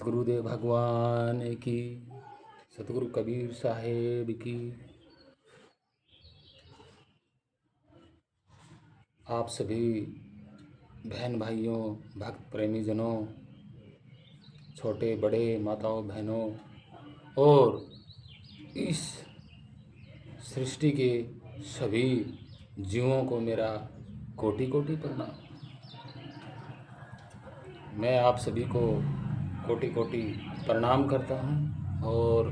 सतगुरुदेव भगवान की, सतगुरु कबीर साहेब की। आप सभी बहन भाइयों, भक्त प्रेमी जनों, छोटे बड़े माताओं बहनों और इस सृष्टि के सभी जीवों को मेरा कोटि कोटि प्रणाम। मैं आप सभी को कोटि कोटि प्रणाम करता हूँ और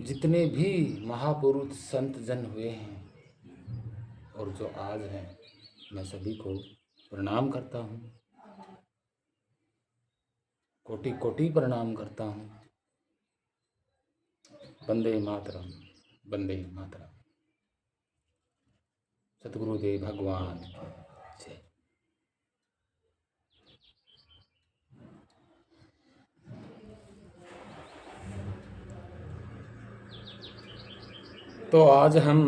जितने भी महापुरुष संत जन हुए हैं और जो आज हैं, मैं सभी को प्रणाम करता हूँ, कोटि कोटि प्रणाम करता हूँ। वंदे मातरम, वंदे मातरम। सतगुरुदेव भगवान की जय। तो आज हम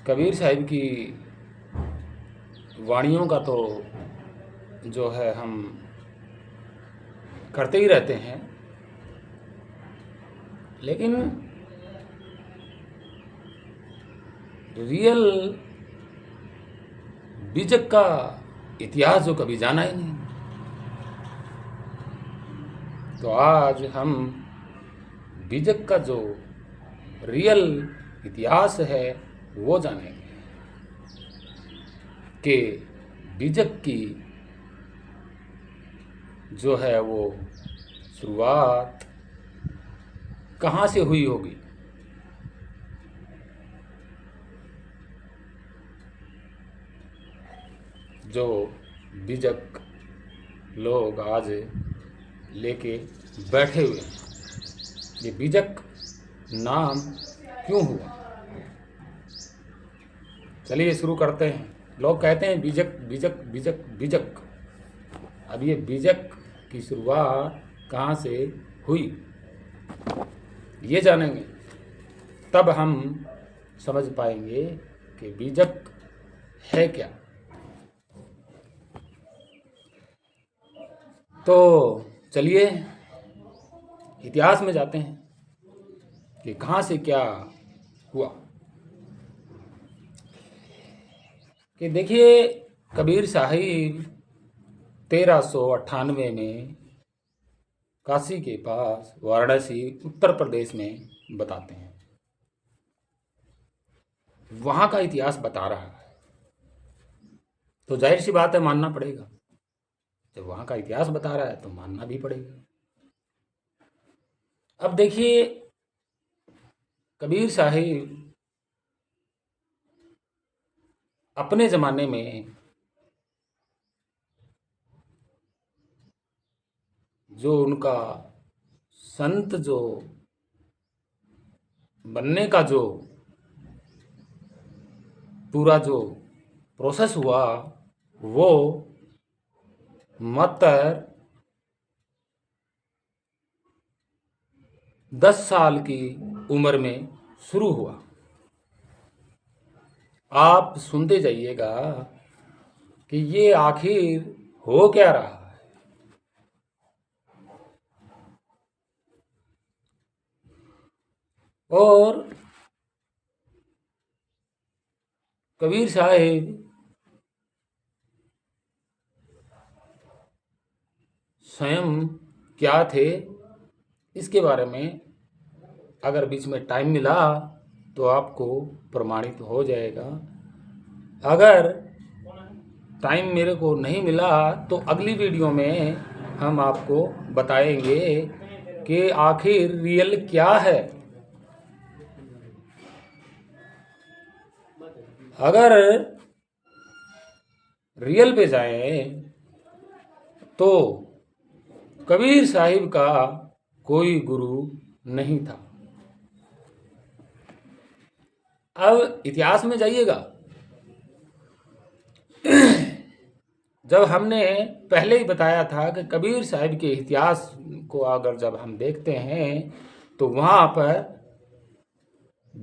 कबीर साहिब की वाणियों का तो जो है हम करते ही रहते हैं, लेकिन रियल बीजक का इतिहास जो कभी जाना ही नहीं, तो आज हम बीजक का जो रियल इतिहास है वो जानेंगे कि बीजक की जो है वो शुरुआत कहाँ से हुई होगी। जो बीजक लोग आज लेके बैठे हुए हैं, ये बीजक नाम क्यों हुआ, चलिए शुरू करते हैं। लोग कहते हैं बीजक बीजक बीजक बीजक। अब ये बीजक की शुरुआत कहाँ से हुई ये जानेंगे, तब हम समझ पाएंगे कि बीजक है क्या। तो चलिए इतिहास में जाते हैं कि कहाँ से क्या हुआ। कि देखिए, कबीर साहिब 1398 में काशी के पास वाराणसी उत्तर प्रदेश में बताते हैं। वहाँ का इतिहास बता रहा है, तो जाहिर सी बात है मानना पड़ेगा। जब वहाँ का इतिहास बता रहा है तो मानना भी पड़ेगा। अब देखिए, कबीर साहिब अपने ज़माने में जो उनका संत जो बनने का जो पूरा जो प्रोसेस हुआ वो मात्र 10 साल की उम्र में शुरू हुआ। आप सुनते जाइएगा कि ये आखिर हो क्या रहा है। और कबीर साहिब स्वयं क्या थे, इसके बारे में अगर बीच में टाइम मिला तो आपको प्रमाणित हो जाएगा। अगर टाइम मेरे को नहीं मिला तो अगली वीडियो में हम आपको बताएंगे कि आखिर रियल क्या है। अगर रियल पे जाएं तो कबीर साहिब का कोई गुरु नहीं था। अब इतिहास में जाइएगा, जब हमने पहले ही बताया था कि कबीर साहिब के इतिहास को अगर जब हम देखते हैं तो वहाँ पर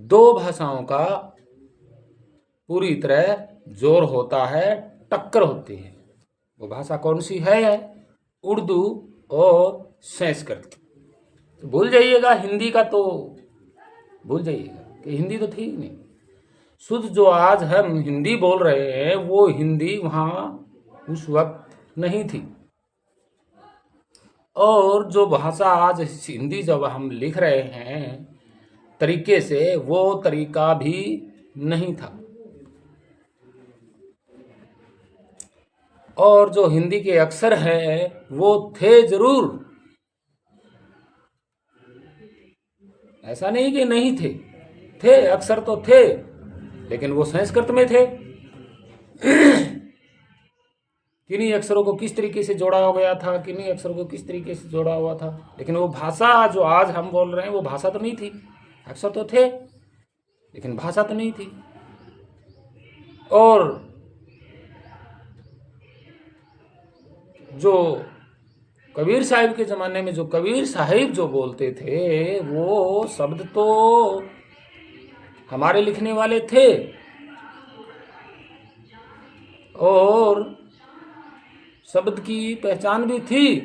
2 भाषाओं का पूरी तरह जोर होता है, टक्कर होती है। वो भाषा कौन सी है? उर्दू और संस्कृत। तो भूल जाइएगा हिंदी का, तो भूल जाइएगा कि हिंदी तो थी ही नहीं। शुद्ध जो आज हम हिंदी बोल रहे हैं वो हिंदी वहाँ उस वक्त नहीं थी। और जो भाषा आज हिंदी जब हम लिख रहे हैं तरीके से, वो तरीका भी नहीं था। और जो हिंदी के अक्षर हैं वो थे जरूर, ऐसा नहीं कि नहीं थे, थे अक्षर तो थे, लेकिन वो संस्कृत में थे। किन्हीं अक्षरों को किस तरीके से जोड़ा हो गया था, किन्हीं अक्षरों को किस तरीके से जोड़ा हुआ था, लेकिन वो भाषा जो आज हम बोल रहे हैं वो भाषा तो नहीं थी। अक्षर तो थे लेकिन भाषा तो नहीं थी। और जो कबीर साहिब के ज़माने में जो कबीर साहिब जो बोलते थे वो शब्द तो हमारे लिखने वाले थे, और शब्द की पहचान भी थी,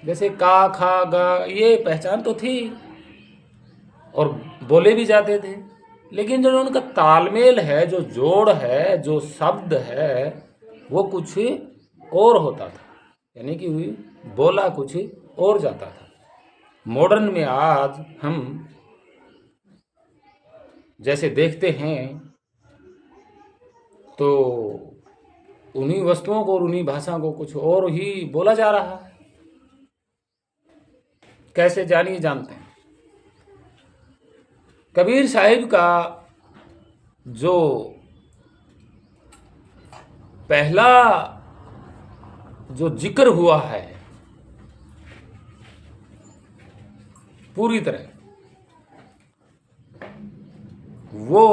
जैसे का खा गा, ये पहचान तो थी और बोले भी जाते थे। लेकिन जो उनका तालमेल है, जो जोड़ है, जो शब्द है, वो कुछ और होता था, यानी कि बोला कुछ और जाता था। मॉडर्न में आज हम जैसे देखते हैं तो उन्हीं वस्तुओं को और उन्हीं भाषा को कुछ और ही बोला जा रहा है। कैसे जानिए जानते हैं। कबीर साहिब का जो पहला जो जिक्र हुआ है पूरी तरह, वो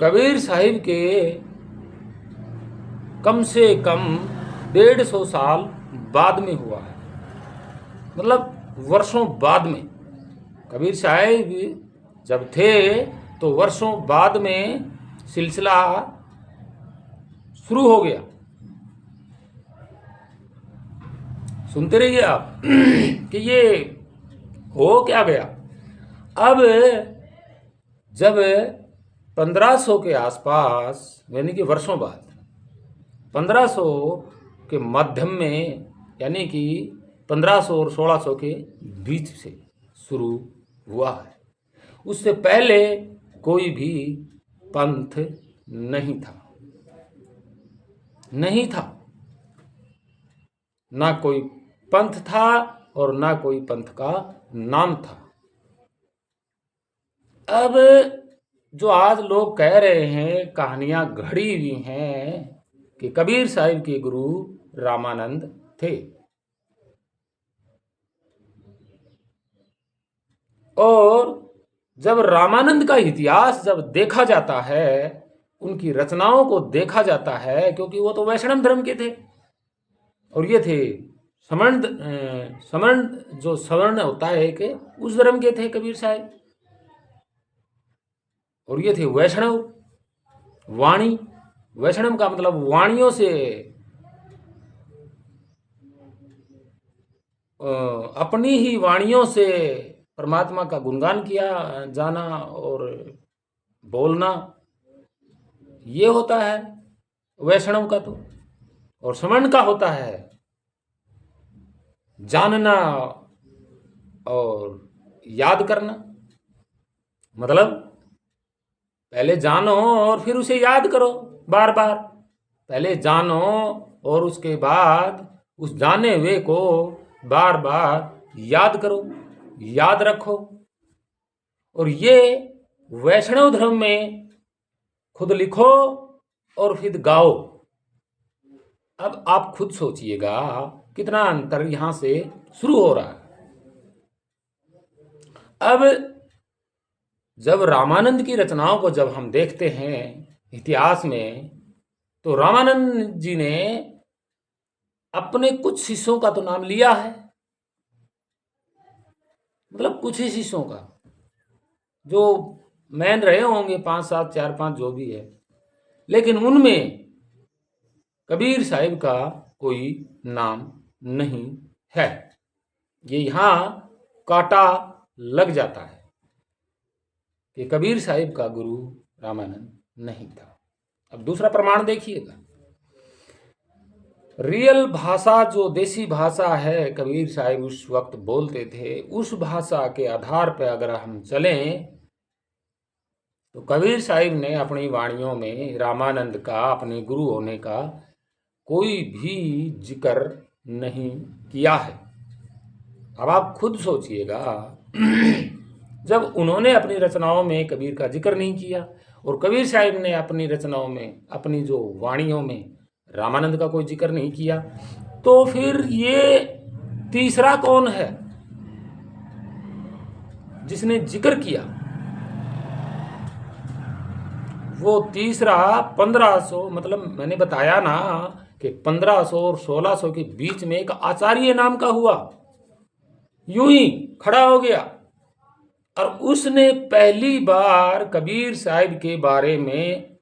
कबीर साहिब के कम से कम 150 साल बाद में हुआ है, मतलब वर्षों बाद में। कबीर साहिब जब थे तो वर्षों बाद में सिलसिला शुरू हो गया। सुनते रहिए आप कि ये हो क्या गया। अब जब 1500 के आसपास, यानी कि वर्षों बाद, 1500 के मध्यम में, यानी कि 1500 और 1600 के बीच से शुरू हुआ है। उससे पहले कोई भी पंथ नहीं था, नहीं था, ना कोई पंथ था और ना कोई पंथ का नाम था। अब जो आज लोग कह रहे हैं, कहानियां घड़ी हुई हैं कि कबीर साहिब के गुरु रामानंद थे, और जब रामानंद का इतिहास जब देखा जाता है, उनकी रचनाओं को देखा जाता है, क्योंकि वो तो वैष्णव धर्म के थे और ये थे समण समण, जो सवर्ण होता है कि उस धर्म के थे कबीर साहिब, और ये थे वैष्णव। वाणी, वैष्णव का मतलब वाणियों से अपनी ही वाणियों से परमात्मा का गुणगान किया जाना और बोलना, ये होता है वैष्णव का। तो और समण का होता है जानना और याद करना, मतलब पहले जानो और फिर उसे याद करो बार बार। पहले जानो और उसके बाद उस जाने हुए को बार बार याद करो, याद रखो। और ये वैष्णव धर्म में खुद लिखो और फिर गाओ। अब आप खुद सोचिएगा कितना अंतर यहां से शुरू हो रहा है। अब जब रामानंद की रचनाओं को जब हम देखते हैं इतिहास में, तो रामानंद जी ने अपने कुछ शिष्यों का तो नाम लिया है, मतलब कुछ ही शिष्यों का जो मैन रहे होंगे, 5 7 4 5 जो भी है, लेकिन उनमें कबीर साहिब का कोई नाम नहीं है। ये यहाँ कांटा लग जाता है कि कबीर साहिब का गुरु रामानंद नहीं था। अब दूसरा प्रमाण देखिएगा, रियल भाषा जो देसी भाषा है कबीर साहिब उस वक्त बोलते थे, उस भाषा के आधार पर अगर हम चलें तो कबीर साहिब ने अपनी वाणियों में रामानंद का अपने गुरु होने का कोई भी जिक्र नहीं किया है। अब आप खुद सोचिएगा, जब उन्होंने अपनी रचनाओं में कबीर का जिक्र नहीं किया और कबीर साहिब ने अपनी रचनाओं में, अपनी जो वाणियों में रामानंद का कोई जिक्र नहीं किया, तो फिर ये तीसरा कौन है जिसने जिक्र किया? वो तीसरा 1500, मतलब मैंने बताया ना कि 1500 और 1600 के बीच में एक आचार्य नाम का हुआ, यूं ही खड़ा हो गया और उसने पहली बार कबीर साहिब के बारे में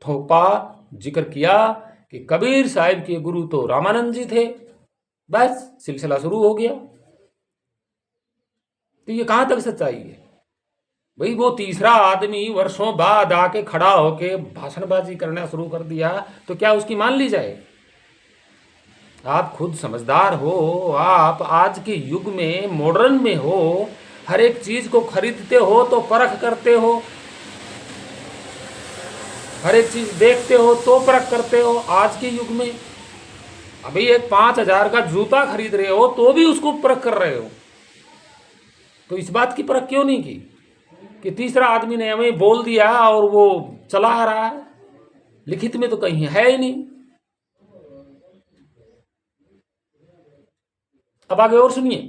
थोपा, जिक्र किया कि कबीर साहिब के गुरु तो रामानंद जी थे। बस सिलसिला शुरू हो गया। तो ये कहां तक सच्चाई है भाई? वो तीसरा आदमी वर्षों बाद आके खड़ा होके भाषणबाजी करना शुरू कर दिया, तो क्या उसकी मान ली जाए? आप खुद समझदार हो, आप आज के युग में मॉडर्न में हो, हर एक चीज को खरीदते हो तो परख करते हो, हर एक चीज देखते हो तो परख करते हो। आज के युग में अभी एक 5000 का जूता खरीद रहे हो तो भी उसको परख कर रहे हो। तो इस बात की परख क्यों नहीं की कि तीसरा आदमी ने हमें बोल दिया और वो चला आ रहा है? लिखित में तो कहीं है ही नहीं। अब आगे और सुनिए,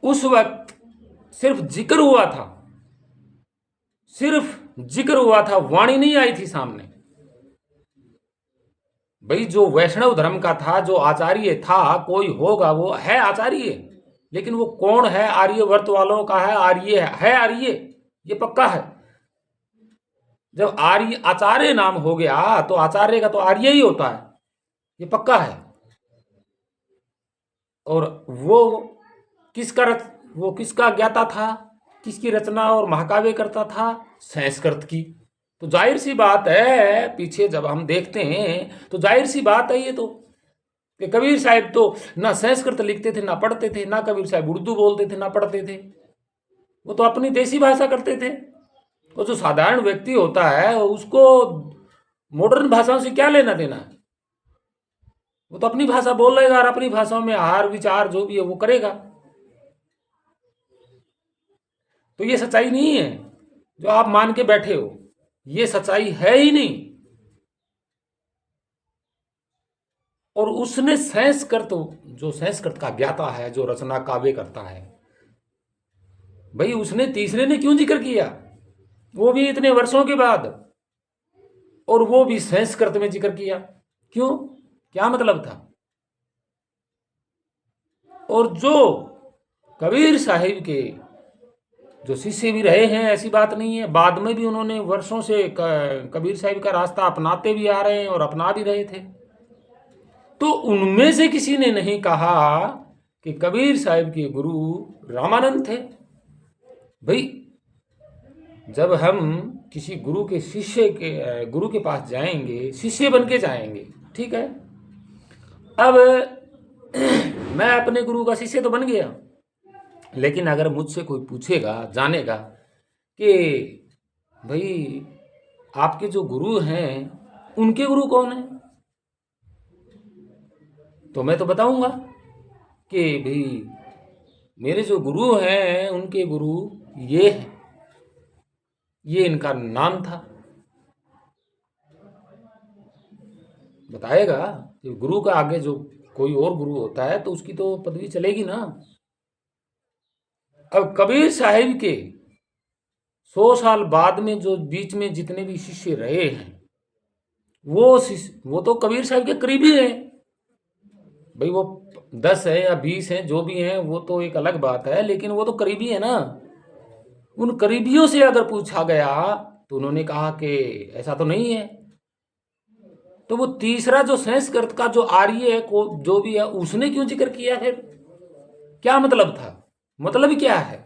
उस वक्त सिर्फ जिक्र हुआ था, सिर्फ जिक्र हुआ था, वाणी नहीं आई थी सामने। भाई जो वैष्णव धर्म का था, जो आचार्य था, कोई होगा, वो है आचार्य, लेकिन वो कौन है? आर्यवर्त वालों का है आर्य, है आर्य, ये पक्का है। जब आर्य आचार्य नाम हो गया तो आचार्य का तो आर्य ही होता है, ये पक्का है। और वो किसका ज्ञाता था, किसकी रचना और महाकाव्य करता था? संस्कृत की। तो जाहिर सी बात है, पीछे जब हम देखते हैं तो जाहिर सी बात है ये तो, कि कबीर साहिब तो ना संस्कृत लिखते थे, ना पढ़ते थे, ना कबीर साहिब उर्दू बोलते थे, ना पढ़ते थे, वो तो अपनी देसी भाषा करते थे। वो जो साधारण व्यक्ति होता है उसको मॉडर्न भाषाओं से क्या लेना देना है? वो तो अपनी भाषा बोलेगा और अपनी भाषाओं में आहार विचार जो भी है वो करेगा। तो ये सच्चाई नहीं है जो आप मान के बैठे हो, ये सच्चाई है ही नहीं। और उसने संस्कृत, जो संस्कृत का ज्ञाता है, जो रचना काव्य करता है, भाई उसने तीसरे ने क्यों जिक्र किया? वो भी इतने वर्षों के बाद, और वो भी संस्कृत में जिक्र किया, क्यों? क्या मतलब था? और जो कबीर साहिब के जो शिष्य भी रहे हैं, ऐसी बात नहीं है, बाद में भी उन्होंने वर्षों से कबीर साहिब का रास्ता अपनाते भी आ रहे हैं और अपना भी रहे थे। तो उनमें से किसी ने नहीं कहा कि कबीर साहिब के गुरु रामानंद थे। भाई जब हम किसी गुरु के पास जाएंगे, शिष्य बन के जाएंगे, ठीक है। अब मैं अपने गुरु का शिष्य तो बन गया, लेकिन अगर मुझसे कोई पूछेगा, जानेगा कि भाई आपके जो गुरु हैं उनके गुरु कौन है, तो मैं तो बताऊंगा कि भाई मेरे जो गुरु हैं उनके गुरु ये हैं, ये इनका नाम था, बताएगा। कि गुरु का आगे जो कोई और गुरु होता है तो उसकी तो पदवी चलेगी ना। अब कबीर साहिब के 100 साल बाद में जो बीच में जितने भी शिष्य रहे हैं, वो तो कबीर साहिब के करीबी हैं। भाई वो 10 है या 20 है, जो भी हैं, वो तो एक अलग बात है, लेकिन वो तो करीबी है ना। उन करीबियों से अगर पूछा गया तो उन्होंने कहा कि ऐसा तो नहीं है। तो वो तीसरा जो संस्कृत का जो आर्य है को जो भी है उसने क्यों जिक्र किया फिर? क्या मतलब था? मतलब क्या है?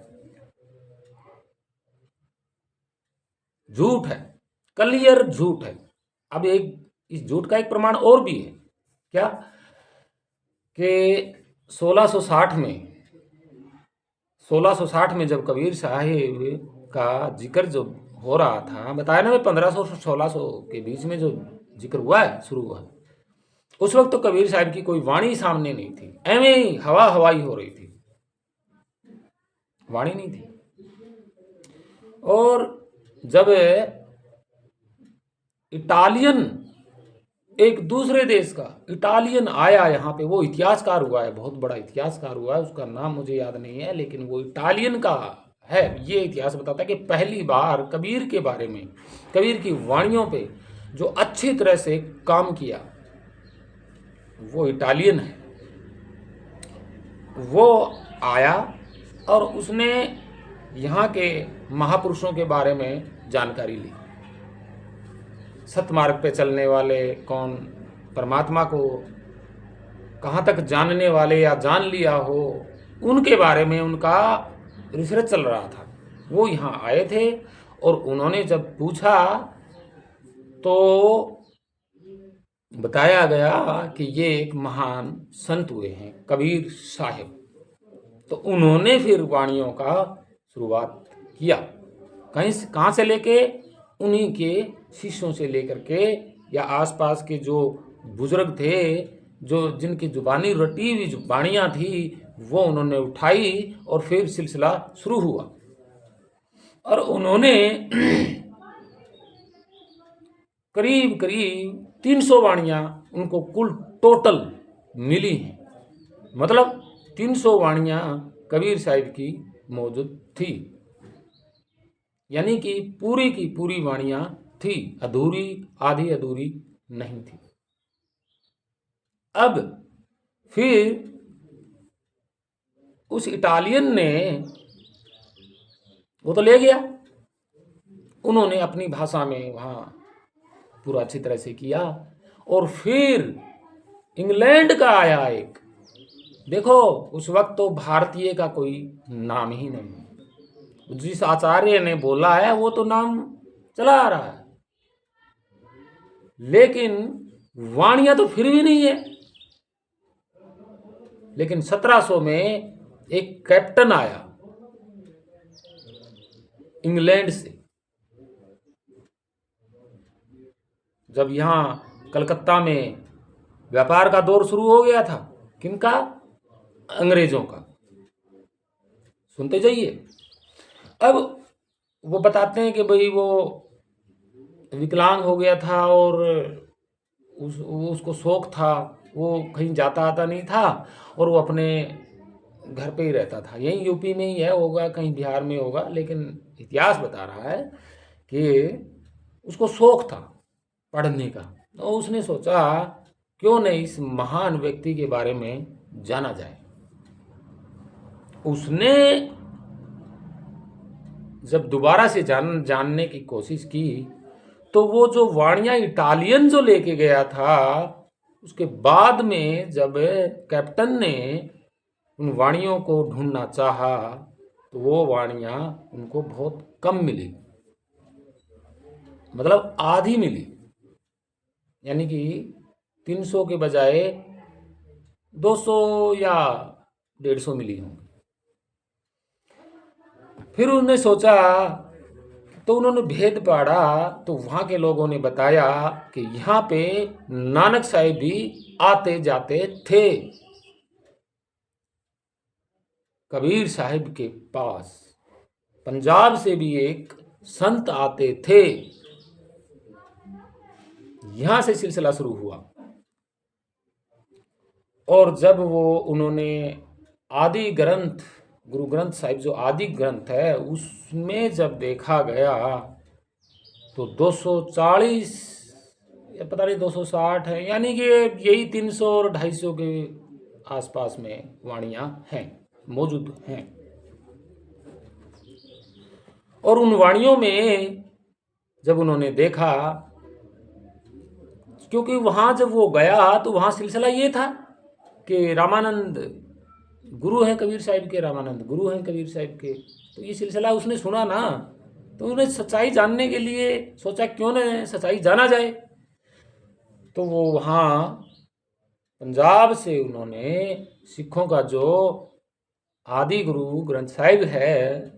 झूठ है, क्लियर झूठ है। अब एक इस झूठ का एक प्रमाण और भी है। क्या? कि 1660 में 1660 में जब कबीर साहिब का जिक्र जो हो रहा था, बताया ना मैं, 1500 से 1600 के बीच में जो जिक्र हुआ है, शुरू हुआ है, उस वक्त तो कबीर साहिब की कोई वाणी सामने नहीं थी, एवं ही हवा हवाई हो रही थी, वाणी नहीं थी। और जब इटालियन, एक दूसरे देश का इटालियन आया यहाँ पे, वो इतिहासकार हुआ है, बहुत बड़ा इतिहासकार हुआ है, उसका नाम मुझे याद नहीं है, लेकिन वो इटालियन का है। ये इतिहास बताता है कि पहली बार कबीर के बारे में, कबीर की वाणियों पे जो अच्छी तरह से काम किया वो इटालियन है। वो आया और उसने यहाँ के महापुरुषों के बारे में जानकारी ली। सतमार्ग पे चलने वाले कौन, परमात्मा को कहाँ तक जानने वाले या जान लिया हो, उनके बारे में उनका रिसर्च चल रहा था। वो यहाँ आए थे और उन्होंने जब पूछा तो बताया गया कि ये एक महान संत हुए हैं कबीर साहिब। तो उन्होंने फिर वाणियों का शुरुआत किया। कहीं से, कहाँ से लेके? उन्हीं के शिष्यों से लेकर के, या आसपास के जो बुजुर्ग थे, जो जिनकी जुबानी रटी हुई जो वाणियाँ थी, वो उन्होंने उठाई और फिर सिलसिला शुरू हुआ। और उन्होंने करीब करीब 300 वाणियाँ उनको कुल टोटल मिली हैं। मतलब 300 वाणियाँ कबीर साहिब की मौजूद थी, यानी कि पूरी की पूरी वाणियाँ थी, अधूरी, आधी अधूरी नहीं थी। अब फिर उस इटालियन ने, वो तो ले गया, उन्होंने अपनी भाषा में वहाँ पूरा अच्छी तरह से किया। और फिर इंग्लैंड का आया एक, देखो उस वक्त तो भारतीय का कोई नाम ही नहीं, जिस आचार्य ने बोला है वो तो नाम चला आ रहा है, लेकिन वाणियां तो फिर भी नहीं है। लेकिन 1700 में एक कैप्टन आया इंग्लैंड से, जब यहाँ कलकत्ता में व्यापार का दौर शुरू हो गया था। किनका? अंग्रेजों का। सुनते जाइए। अब वो बताते हैं कि भाई वो विकलांग हो गया था और उसको शौक था, वो कहीं जाता आता नहीं था और वो अपने घर पे ही रहता था। यहीं यूपी में ही है, होगा कहीं बिहार में होगा, लेकिन इतिहास बता रहा है कि उसको शौक था पढ़ने का। तो उसने सोचा क्यों नहीं इस महान व्यक्ति के बारे में जाना जाए। उसने जब दोबारा से जानने की कोशिश की तो वो जो वाणियाँ इटालियन जो लेके गया था, उसके बाद में जब कैप्टन ने उन वाणियों को ढूंढना चाहा तो वो वाणियाँ उनको बहुत कम मिली, मतलब आधी मिली, यानी कि 300 के बजाय 200 या 150 मिली होंगी। फिर उन्होंने सोचा, तो उन्होंने भेद पाड़ा, तो वहाँ के लोगों ने बताया कि यहाँ पे नानक साहिब भी आते जाते थे। कबीर साहिब के पास पंजाब से भी एक संत आते थे। यहाँ से सिलसिला शुरू हुआ। और जब वो उन्होंने आदि ग्रंथ, गुरु ग्रंथ साहिब जो आदि ग्रंथ है, उसमें जब देखा गया तो 240 या पता नहीं 260 है, यानी कि यही 300 और 250 के आसपास में वाणियाँ हैं, मौजूद हैं। और उन वाणियों में जब उन्होंने देखा, क्योंकि वहाँ जब वो गया तो वहाँ सिलसिला ये था कि रामानंद गुरु हैं कबीर साहिब के, रामानंद गुरु हैं कबीर साहिब के। तो ये सिलसिला उसने सुना ना, तो उन्हें सच्चाई जानने के लिए सोचा क्यों न सच्चाई जाना जाए। तो वो वहाँ पंजाब से उन्होंने सिखों का जो आदि गुरु ग्रंथ साहिब है,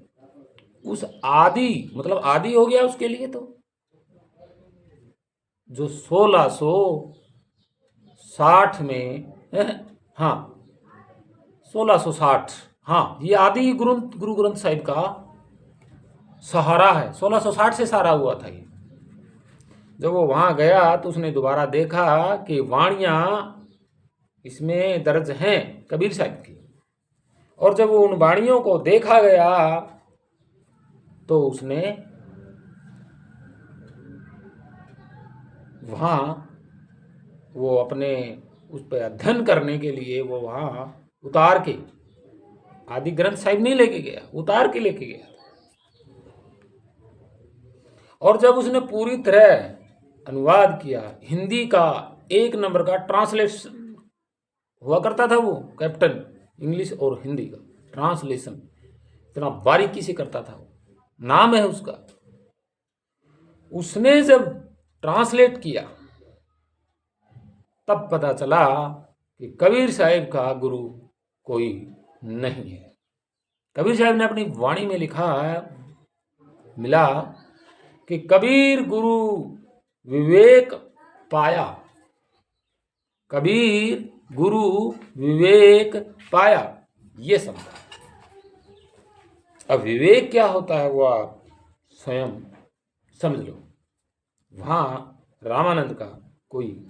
उस आदि मतलब आदि हो गया उसके लिए, तो जो 1660 में, हाँ 1660, हाँ ये आदि गुरु ग्रंथ साहिब का सहारा है। 1660 से सारा हुआ था ये। जब वो वहाँ गया तो उसने दोबारा देखा कि वाणियाँ इसमें दर्ज हैं कबीर साहिब की, और जब वो उन वाणियों को देखा गया तो उसने वहाँ वो अपने उस पर अध्ययन करने के लिए वो वहाँ उतार के, आदि ग्रंथ साहिब नहीं लेके गया, उतार के लेके गया। और जब उसने पूरी तरह अनुवाद किया, हिंदी का 1 नंबर का ट्रांसलेशन हुआ करता था वो कैप्टन, इंग्लिश और हिंदी का ट्रांसलेशन इतना बारीकी से करता था वो, नाम है उसका। उसने जब ट्रांसलेट किया तब पता चला कि कबीर साहिब का गुरु कोई नहीं है। कबीर साहिब ने अपनी वाणी में लिखा है, मिला कि कबीर गुरु विवेक पाया, कबीर गुरु विवेक पाया, ये समझा। अब विवेक क्या होता है वो आप स्वयं समझ लो। वहाँ रामानंद का कोई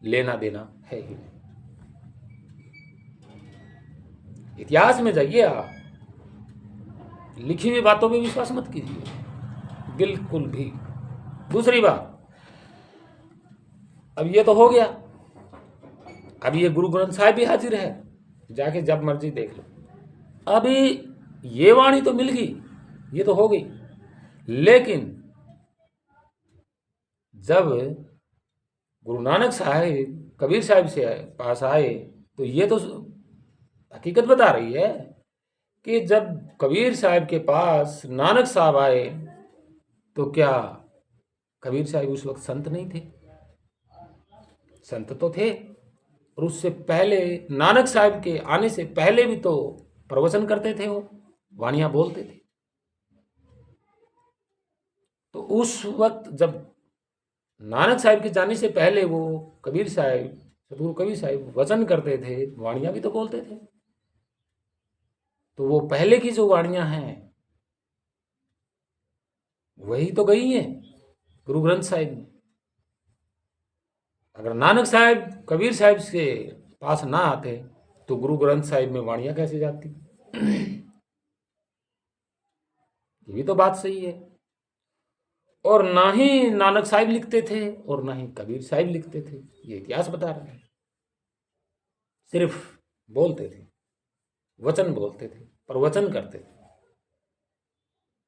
लेना देना है ही नहीं। इतिहास में जाइए आप, लिखी हुई बातों पे विश्वास मत कीजिए बिल्कुल भी। दूसरी बात, अब ये तो हो गया, अब ये गुरु ग्रंथ साहिब भी हाजिर है, जाके जब मर्जी देख लो। अभी ये वाणी तो मिल गई, ये तो हो गई, लेकिन जब गुरु नानक साहिब कबीर साहिब से पास आए तो ये तो हकीकत बता रही है कि जब कबीर साहिब के पास नानक साहब आए तो क्या कबीर साहिब उस वक्त संत नहीं थे? संत तो थे, और उससे पहले नानक साहिब के आने से पहले भी तो प्रवचन करते थे, वो वाणियां बोलते थे। तो उस वक्त जब नानक साहिब के जाने से पहले वो कबीर साहिब, सतगुरु कबीर साहिब वचन करते थे, वाणियां भी तो बोलते थे। तो वो पहले की जो वाणियां हैं वही तो गई हैं गुरु ग्रंथ साहिब में। अगर नानक साहिब कबीर साहिब के पास ना आते तो गुरु ग्रंथ साहिब में वाणियां कैसे जाती? ये भी तो बात सही है। और ना ही नानक साहिब लिखते थे और ना ही कबीर साहिब लिखते थे, ये इतिहास बता रहा है। सिर्फ बोलते थे, वचन बोलते थे, प्रवचन करते थे,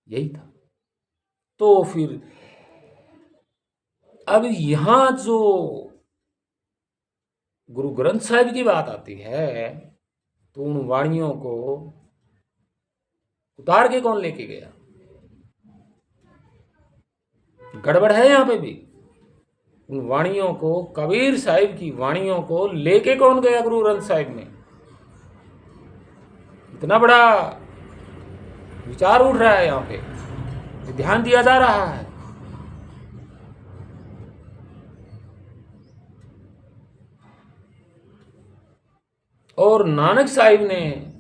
यही था। तो फिर अब यहां जो गुरु ग्रंथ साहिब की बात आती है तो उन वाणियों को उतार के कौन लेके गया? गड़बड़ है यहां पे भी। उन वाणियों को, कबीर साहिब की वाणियों को लेके कौन गया गुरु ग्रंथ साहिब में? इतना बड़ा विचार उठ रहा है यहां पे, ध्यान दिया जा रहा है। और नानक साहिब ने,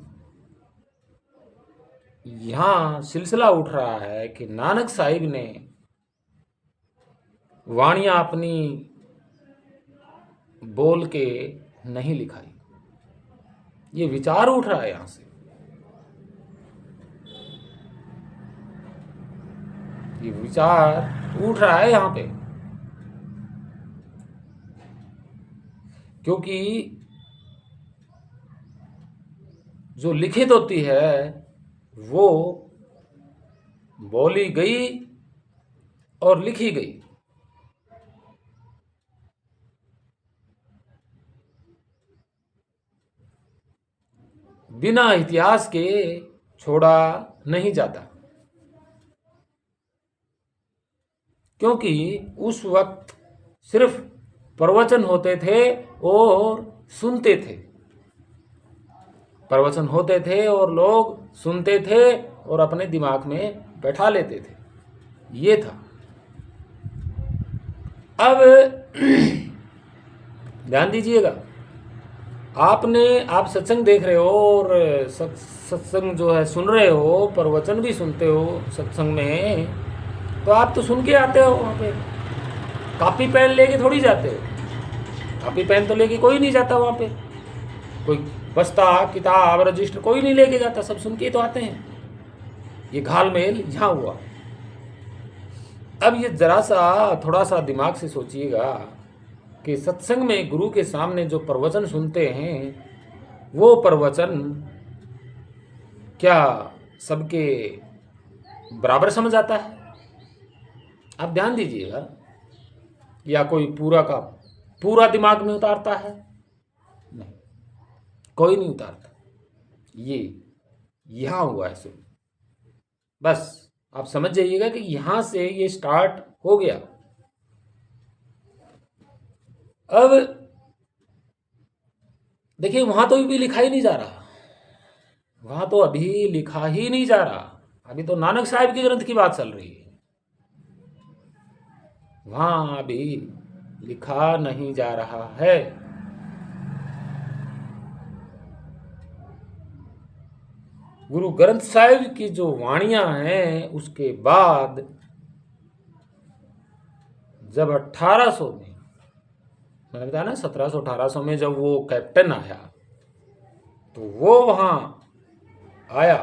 यहां सिलसिला उठ रहा है कि नानक साहिब ने वाणियां अपनी बोल के नहीं लिखाई। ये विचार उठ रहा है यहां से, ये विचार उठ रहा है यहां पे, क्योंकि जो लिखित होती है वो बोली गई और लिखी गई। बिना इतिहास के छोड़ा नहीं जाता, क्योंकि उस वक्त सिर्फ प्रवचन होते थे और सुनते थे। प्रवचन होते थे और लोग सुनते थे और अपने दिमाग में बैठा लेते थे। ये था। अब ध्यान दीजिएगा, आप सत्संग देख रहे हो और सत्संग जो है सुन रहे हो, प्रवचन भी सुनते हो सत्संग में, तो आप तो सुन के आते हो वहाँ पे, कॉपी पेन लेके थोड़ी जाते हो। कॉपी पेन तो लेके कोई नहीं जाता वहाँ पे, कोई बस्ता किताब रजिस्टर कोई नहीं लेके जाता, सब सुन के तो आते हैं। ये घालमेल यहाँ हुआ। अब ये जरा सा थोड़ा सा दिमाग से सोचिएगा कि सत्संग में गुरु के सामने जो प्रवचन सुनते हैं, वो प्रवचन क्या सबके बराबर समझ आता है? आप ध्यान दीजिएगा। या कोई पूरा का पूरा दिमाग में उतारता है? नहीं, कोई नहीं उतारता। ये यहाँ हुआ है सिर्फ। बस आप समझ जाइएगा कि यहाँ से ये स्टार्ट हो गया। अब देखिए, वहां तो भी लिखा ही नहीं जा रहा, वहां तो अभी लिखा ही नहीं जा रहा। अभी तो नानक साहब के ग्रंथ की बात चल रही है, वहां अभी लिखा नहीं जा रहा है। गुरु ग्रंथ साहिब की जो वाणियां हैं, उसके बाद जब 1800 में, मैंने बताया ना 1700-1800 में जब वो कैप्टन आया, तो वो वहां आया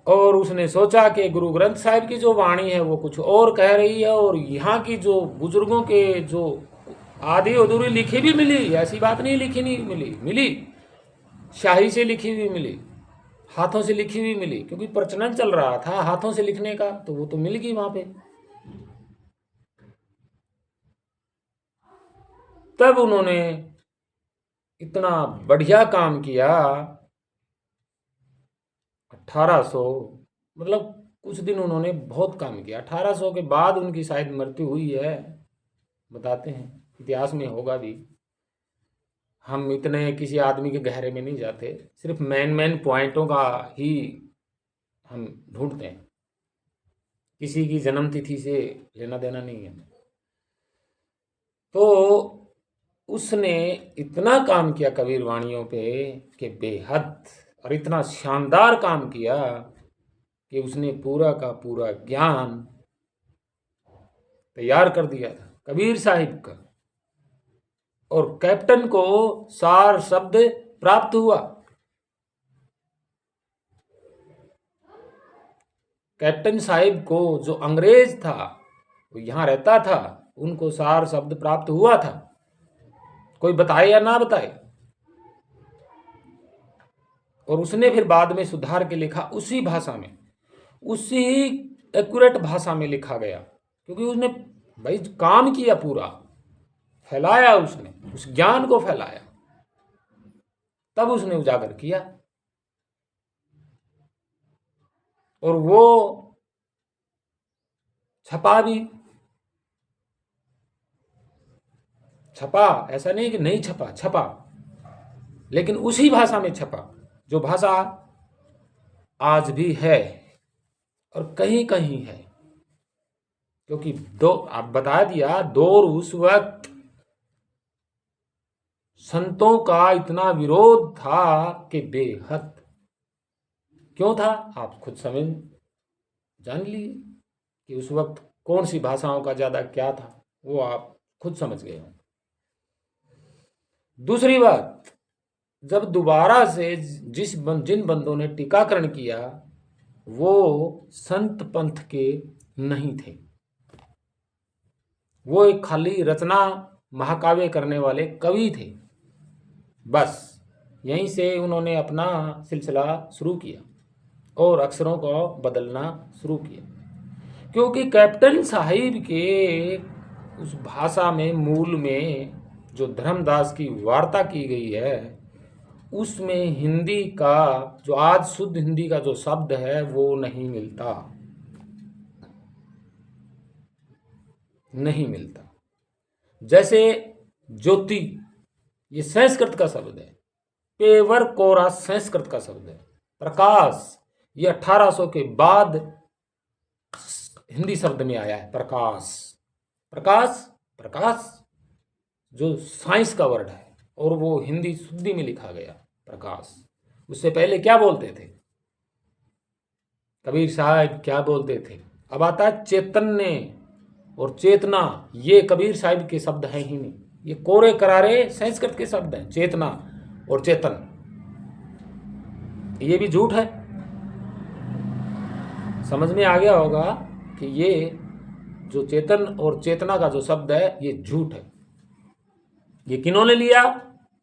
और उसने सोचा कि गुरु ग्रंथ साहिब की जो वाणी है वो कुछ और कह रही है, और यहाँ की जो बुजुर्गों के जो आधी अधूरी लिखी भी मिली, ऐसी बात नहीं लिखी नहीं मिली, शाही से लिखी हुई मिली, हाथों से लिखी हुई मिली, क्योंकि प्रचलन चल रहा था हाथों से लिखने का, तो वो तो मिल गई वहां पे। तब उन्होंने इतना बढ़िया काम किया। 1800 मतलब कुछ दिन उन्होंने बहुत काम किया। 1800 के बाद उनकी शायद मृत्यु हुई है, बताते हैं, इतिहास में होगा भी। हम इतने किसी आदमी के गहरे में नहीं जाते, सिर्फ मेन पॉइंटों का ही हम ढूंढते हैं, किसी की जन्म तिथि से लेना देना नहीं है। तो उसने इतना काम किया कबीर वाणियों पे कि बेहद, और इतना शानदार काम किया कि उसने पूरा का पूरा ज्ञान तैयार कर दिया था कबीर साहिब का, और कैप्टन को सार शब्द प्राप्त हुआ। कैप्टन साहिब को जो अंग्रेज था, वो यहाँ रहता था, उनको सार शब्द प्राप्त हुआ था, कोई बताए या ना बताए। और उसने फिर बाद में सुधार के लिखा उसी भाषा में, उसी एक्यूरेट भाषा में लिखा गया, क्योंकि उसने भाई काम किया, पूरा फैलाया, उसने उस ज्ञान को फैलाया, तब उसने उजागर किया। और वो छपा भी, छपा, ऐसा नहीं कि नहीं छपा, छपा, लेकिन उसी भाषा में छपा जो भाषा आज भी है और कहीं कहीं है। क्योंकि आप बता दिया, दौर उस वक्त संतों का इतना विरोध था कि बेहद। क्यों था आप खुद समझ जान लीजिए कि उस वक्त कौन सी भाषाओं का ज्यादा क्या था, वो आप खुद समझ गए हो। दूसरी बात, जब दोबारा से जिन बंदों ने टीकाकरण किया, वो संत पंथ के नहीं थे, वो एक खाली रचना महाकाव्य करने वाले कवि थे। बस यहीं से उन्होंने अपना सिलसिला शुरू किया और अक्षरों को बदलना शुरू किया। क्योंकि कैप्टन साहिब के उस भाषा में, मूल में जो धर्मदास की वार्ता की गई है, उसमें हिंदी का जो आज शुद्ध हिंदी का जो शब्द है वो नहीं मिलता, नहीं मिलता। जैसे ज्योति, ये संस्कृत का शब्द है, पेवर कोरा संस्कृत का शब्द है। प्रकाश, ये 1800 के बाद हिंदी शब्द में आया है। प्रकाश, प्रकाश, प्रकाश जो साइंस का वर्ड है और वो हिंदी शुद्धि में लिखा गया प्रकाश। उससे पहले क्या बोलते थे कबीर साहब, क्या बोलते थे? अब आता है चैतन्य और चेतना, ये कबीर साहब के शब्द हैं ही नहीं, ये कोरे करारे संस्कृत के शब्द हैं, चेतना और चेतन। ये भी झूठ है। समझ में आ गया होगा कि ये जो चेतन और चेतना का जो शब्द है ये झूठ है। ये किन्होंने लिया?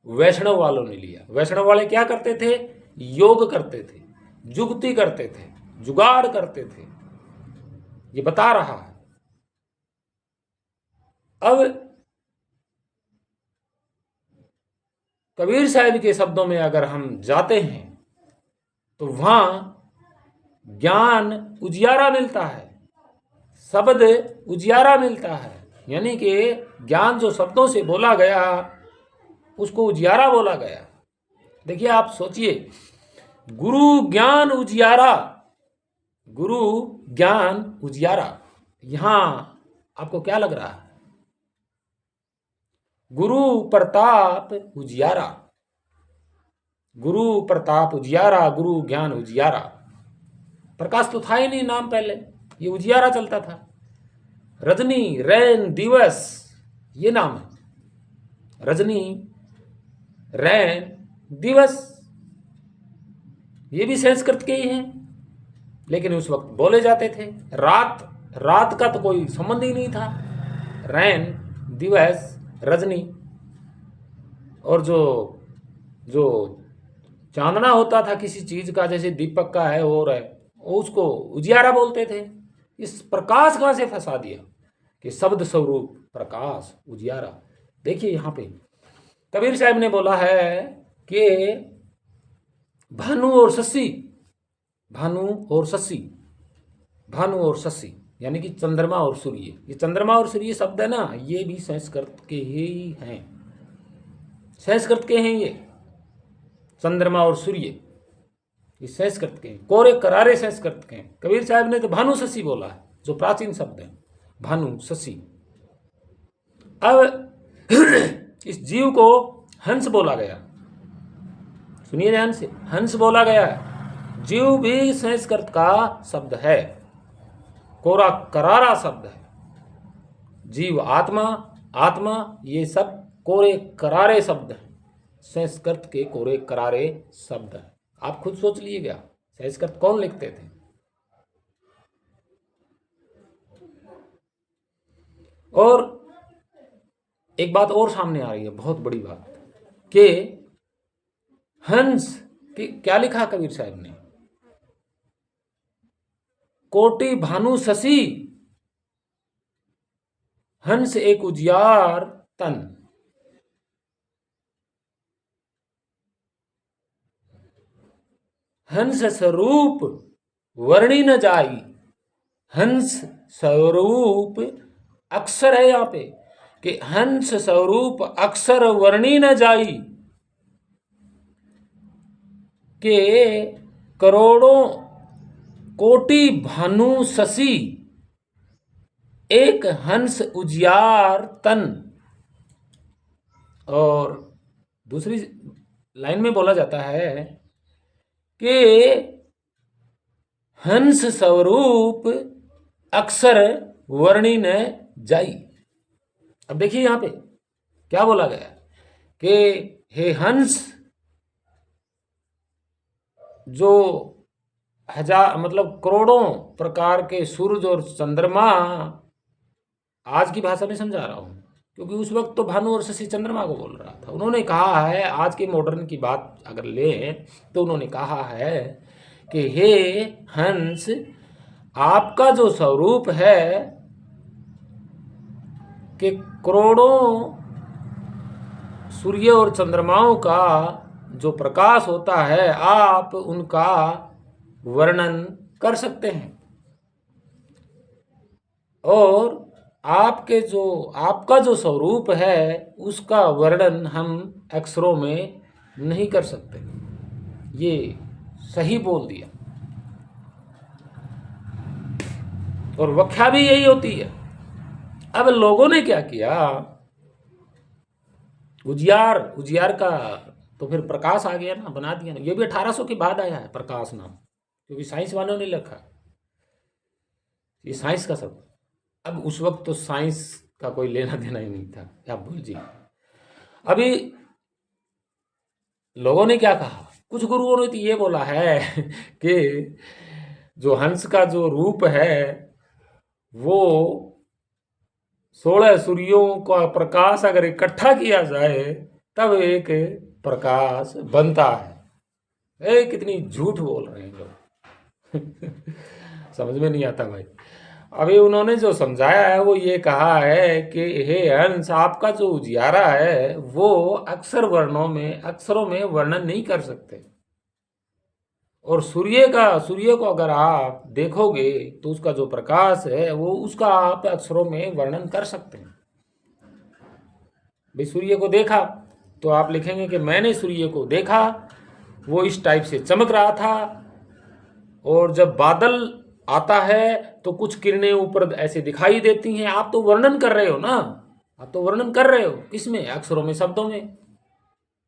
वैष्णव वालों ने लिया। वैष्णव वाले क्या करते थे? योग करते थे, जुगती करते थे, जुगाड़ करते थे। ये बता रहा है। अब कबीर साहब के शब्दों में अगर हम जाते हैं तो वहां ज्ञान उजियारा मिलता है, शब्द उजियारा मिलता है। यानी कि ज्ञान जो शब्दों से बोला गया उसको उजियारा बोला गया। देखिए आप सोचिए, गुरु ज्ञान उजियारा, गुरु ज्ञान उजियारा, यहां आपको क्या लग रहा है? गुरु प्रताप उजियारा, गुरु प्रताप उजियारा, गुरु ज्ञान उजियारा। प्रकाश तो था ही नहीं नाम, पहले ये उजियारा चलता था। रजनी, रैन, दिवस, ये नाम है। रजनी, रैन, दिवस, ये भी संस्कृत के ही हैं, लेकिन उस वक्त बोले जाते थे। रात, रात का तो कोई संबंध ही नहीं था। रैन, दिवस, रजनी, और जो चांदना होता था किसी चीज का, जैसे दीपक का है और है, उसको उजियारा बोलते थे। इस प्रकाश कहां से फंसा दिया कि शब्द स्वरूप प्रकाश, उजियारा। देखिए यहां पे कबीर साहब ने बोला है कि भानु और शशि, भानु और शशि, भानु और शशि यानी कि चंद्रमा और सूर्य। ये चंद्रमा और सूर्य शब्द है ना, ये भी संस्कृत के ही हैं, संस्कृत के हैं ये। चंद्रमा और सूर्य ये संस्कृत के हैं, कोरे करारे संस्कृत के हैं। कबीर साहब ने तो भानु शशि बोला है, जो प्राचीन शब्द है, भानु शशि। अब इस जीव को हंस बोला गया, सुनिए ध्यान से, हंस बोला गया है। जीव भी संस्कृत का शब्द है, कोरा करारा शब्द है। जीव, आत्मा, आत्मा, ये सब कोरे करारे शब्द हैं, संस्कृत के कोरे करारे शब्द हैं। आप खुद सोच लीजिएगा, संस्कृत कौन लिखते थे? और एक बात और सामने आ रही है, बहुत बड़ी बात, कि हंस की क्या लिखा कबीर साहब ने? कोटि भानु शशि, हंस एक उजियार तन। हंस स्वरूप वर्णी न जाई, हंस स्वरूप अक्षर है यहां पे, कि हंस स्वरूप अक्षर वर्णी न जाई, के करोड़ों कोटि भानु शशि, एक हंस उजियार तन। और दूसरी लाइन में बोला जाता है कि हंस स्वरूप अक्षर वर्णी न जाई। अब देखिए यहां पे क्या बोला गया कि हे हंस, जो हजार मतलब करोड़ों प्रकार के सूरज और चंद्रमा, आज की भाषा में समझा रहा हूं क्योंकि उस वक्त तो भानु और शशि चंद्रमा को बोल रहा था। उन्होंने कहा है, आज के मॉडर्न की बात अगर लें तो उन्होंने कहा है कि हे हंस, आपका जो स्वरूप है कि करोड़ों सूर्य और चंद्रमाओं का जो प्रकाश होता है, आप उनका वर्णन कर सकते हैं। और आपका जो स्वरूप है उसका वर्णन हम अक्षरों में नहीं कर सकते। ये सही बोल दिया। और व्याख्या भी यही होती है। अब लोगों ने क्या किया, उजियार का तो फिर प्रकाश आ गया ना, बना दिया ना। ये भी 1800 के बाद आया है प्रकाश नाम, क्योंकि साइंस वालों ने लिखा, ये साइंस का शब्द। अब उस वक्त तो साइंस का कोई लेना देना ही नहीं था, आप भूल जी। अभी लोगों ने क्या कहा, कुछ गुरुओं ने तो ये बोला है कि जो हंस का जो रूप है वो 16 सूर्यों का प्रकाश अगर इकट्ठा किया जाए तब एक प्रकाश बनता है। कितनी झूठ बोल रहे हैं लोग समझ में नहीं आता भाई। अभी उन्होंने जो समझाया है वो ये कहा है कि हे हंस, आपका जो उजियारा है वो अक्षरों में वर्णन नहीं कर सकते। और सूर्य को अगर आप देखोगे तो उसका जो प्रकाश है वो उसका आप अक्षरों में वर्णन कर सकते हैं। भाई सूर्य को देखा तो आप लिखेंगे कि मैंने सूर्य को देखा, वो इस टाइप से चमक रहा था। और जब बादल आता है तो कुछ किरणें ऊपर ऐसे दिखाई देती हैं। आप तो वर्णन कर रहे हो ना, आप तो वर्णन कर रहे हो किसमें, अक्षरों में, शब्दों में।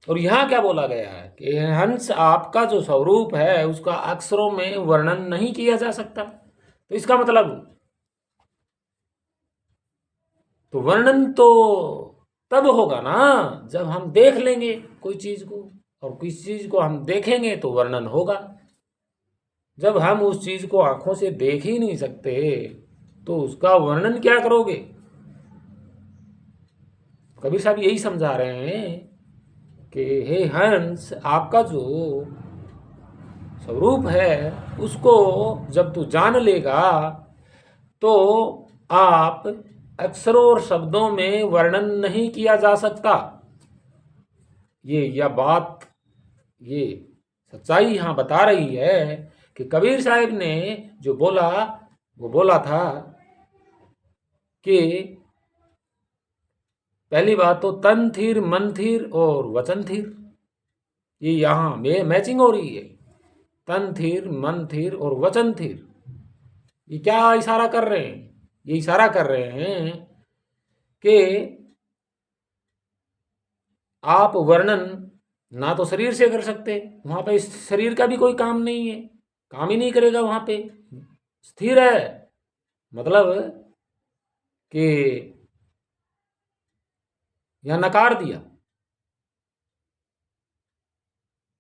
और यहाँ क्या बोला गया है कि हंस, आपका जो स्वरूप है उसका अक्षरों में वर्णन नहीं किया जा सकता। तो इसका मतलब तो वर्णन तो तब होगा ना जब हम देख लेंगे कोई चीज को, और किसी चीज को हम देखेंगे तो वर्णन होगा। जब हम उस चीज को आंखों से देख ही नहीं सकते तो उसका वर्णन क्या करोगे। कबीर साहब यही समझा रहे हैं कि हे हंस, आपका जो स्वरूप है उसको जब तू जान लेगा तो आप अक्षरों और शब्दों में वर्णन नहीं किया जा सकता। यह बात, ये सच्चाई यहाँ बता रही है कि कबीर साहब ने जो बोला वो बोला था कि पहली बात तो तन थीर, मन थीर और वचन थीर, ये यहाँ में मैचिंग हो रही है। तन थीर, मन थीर और वचन थीर, ये क्या इशारा कर रहे हैं, ये इशारा कर रहे हैं कि आप वर्णन ना तो शरीर से कर सकते, वहां पे शरीर का भी कोई काम नहीं है, काम ही नहीं करेगा वहां पे, स्थिर है। मतलब कि यहां नकार दिया,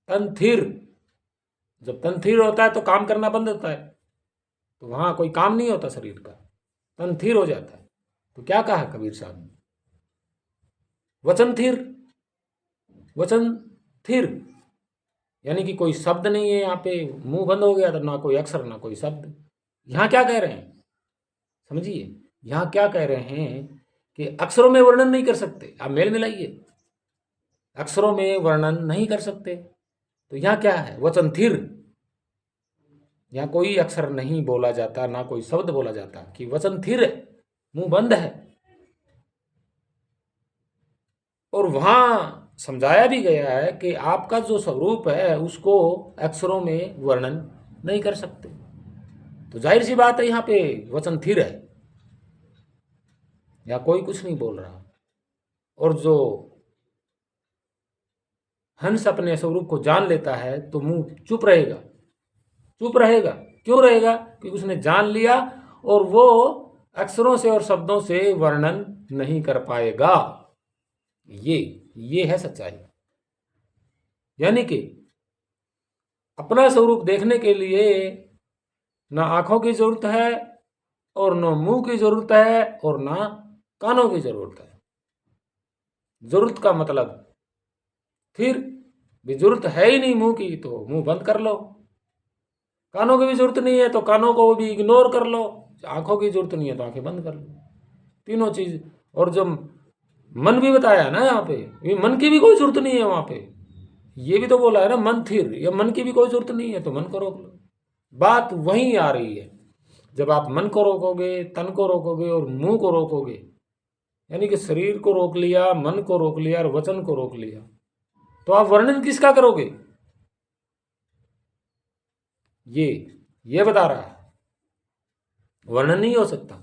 तन थीर। जब तन थीर होता है तो काम करना बंद होता है, तो वहां कोई काम नहीं होता शरीर का, तन थीर हो जाता है। तो क्या कहा कबीर साहब ने, वचन थीर, वचन थीर, यानी कि कोई शब्द नहीं है यहाँ पे, मुंह बंद हो गया तो ना कोई अक्षर ना कोई शब्द। यहाँ क्या कह रहे हैं समझिए, यहाँ क्या कह रहे हैं कि अक्षरों में वर्णन नहीं कर सकते। आप मेल मिलाइए, अक्षरों में वर्णन नहीं कर सकते। तो यहाँ क्या है, वचन थीर, यहाँ कोई अक्षर नहीं बोला जाता, ना कोई शब्द बोला जाता, कि वचन थीर है, मुंह बंद है। और वहां समझाया भी गया है कि आपका जो स्वरूप है उसको अक्षरों में वर्णन नहीं कर सकते। तो जाहिर सी बात है यहाँ पे वचन थीर है, या कोई कुछ नहीं बोल रहा। और जो हंस अपने स्वरूप को जान लेता है तो मुंह चुप रहेगा, चुप रहेगा। क्यों रहेगा, क्योंकि उसने जान लिया और वो अक्षरों से और शब्दों से वर्णन नहीं कर पाएगा। ये है सच्चाई। यानी कि अपना स्वरूप देखने के लिए ना आंखों की जरूरत है, और ना मुंह की जरूरत है, और ना कानों की जरूरत है। जरूरत का मतलब फिर भी जरूरत है ही नहीं मुंह की, तो मुंह बंद कर लो। कानों की भी जरूरत नहीं है तो कानों को भी इग्नोर कर लो, आंखों की जरूरत नहीं है तो आंखें बंद कर लो, तीनों चीज। और जो मन भी बताया ना यहाँ पे, ये मन की भी कोई जरूरत नहीं है वहां पे, ये भी तो बोला है ना मन थिर, या मन की भी कोई जरूरत नहीं है तो मन को रोक लो। बात वहीं आ रही है, जब आप मन को रोकोगे, तन को रोकोगे और मुंह को रोकोगे, यानी कि शरीर को रोक लिया, मन को रोक लिया और वचन को रोक लिया, तो आप वर्णन किसका करोगे? ये बता रहा है, वर्णन नहीं हो सकता।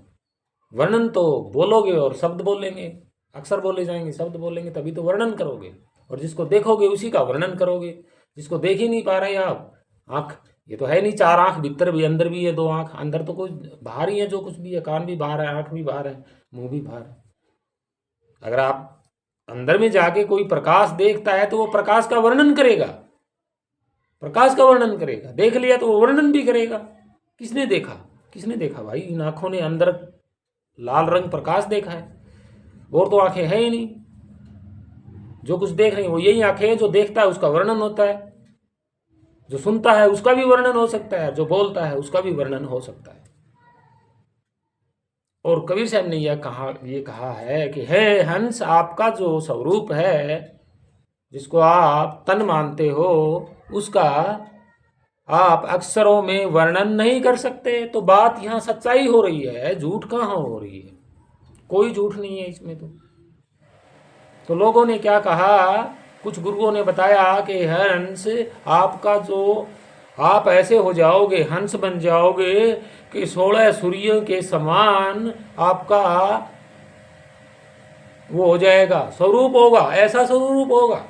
वर्णन तो बोलोगे और शब्द बोलेंगे, अक्षर बोले जाएंगे, शब्द बोलेंगे, तभी तो वर्णन करोगे। और जिसको देखोगे उसी का वर्णन करोगे। जिसको देख ही नहीं पा रहे आप, आंख ये तो है नहीं, चार आंख, भीतर भी अंदर भी है दो आंख, अंदर तो कुछ बाहर ही है, जो कुछ भी है, कान भी बाहर है, आंख भी बाहर है, मुंह भी बाहर है। अगर आप अंदर में जाके कोई प्रकाश देखता है तो वो प्रकाश का वर्णन करेगा, प्रकाश का वर्णन करेगा। देख लिया तो वो वर्णन भी करेगा। किसने देखा? किसने देखा भाई? इन आंखों ने अंदर लाल रंग प्रकाश देखा है, और तो आंखें हैं ही नहीं। जो कुछ देख रही हैं वो यही आंखें हैं। जो देखता है उसका वर्णन होता है, जो सुनता है उसका भी वर्णन हो सकता है, जो बोलता है उसका भी वर्णन हो सकता है। और कबीर साहब ने ये कहा है कि हे हंस, आपका जो स्वरूप है, जिसको आप तन मानते हो, उसका आप अक्षरों में वर्णन नहीं कर सकते। तो बात यहाँ सच्चाई हो रही है, झूठ कहाँ हो रही है? कोई झूठ नहीं है इसमें। तो लोगों ने क्या कहा, कुछ गुरुओं ने बताया कि हंस, आपका जो आप ऐसे हो जाओगे, हंस बन जाओगे कि 16 सूर्यों के समान आपका वो हो जाएगा, स्वरूप होगा, ऐसा स्वरूप होगा।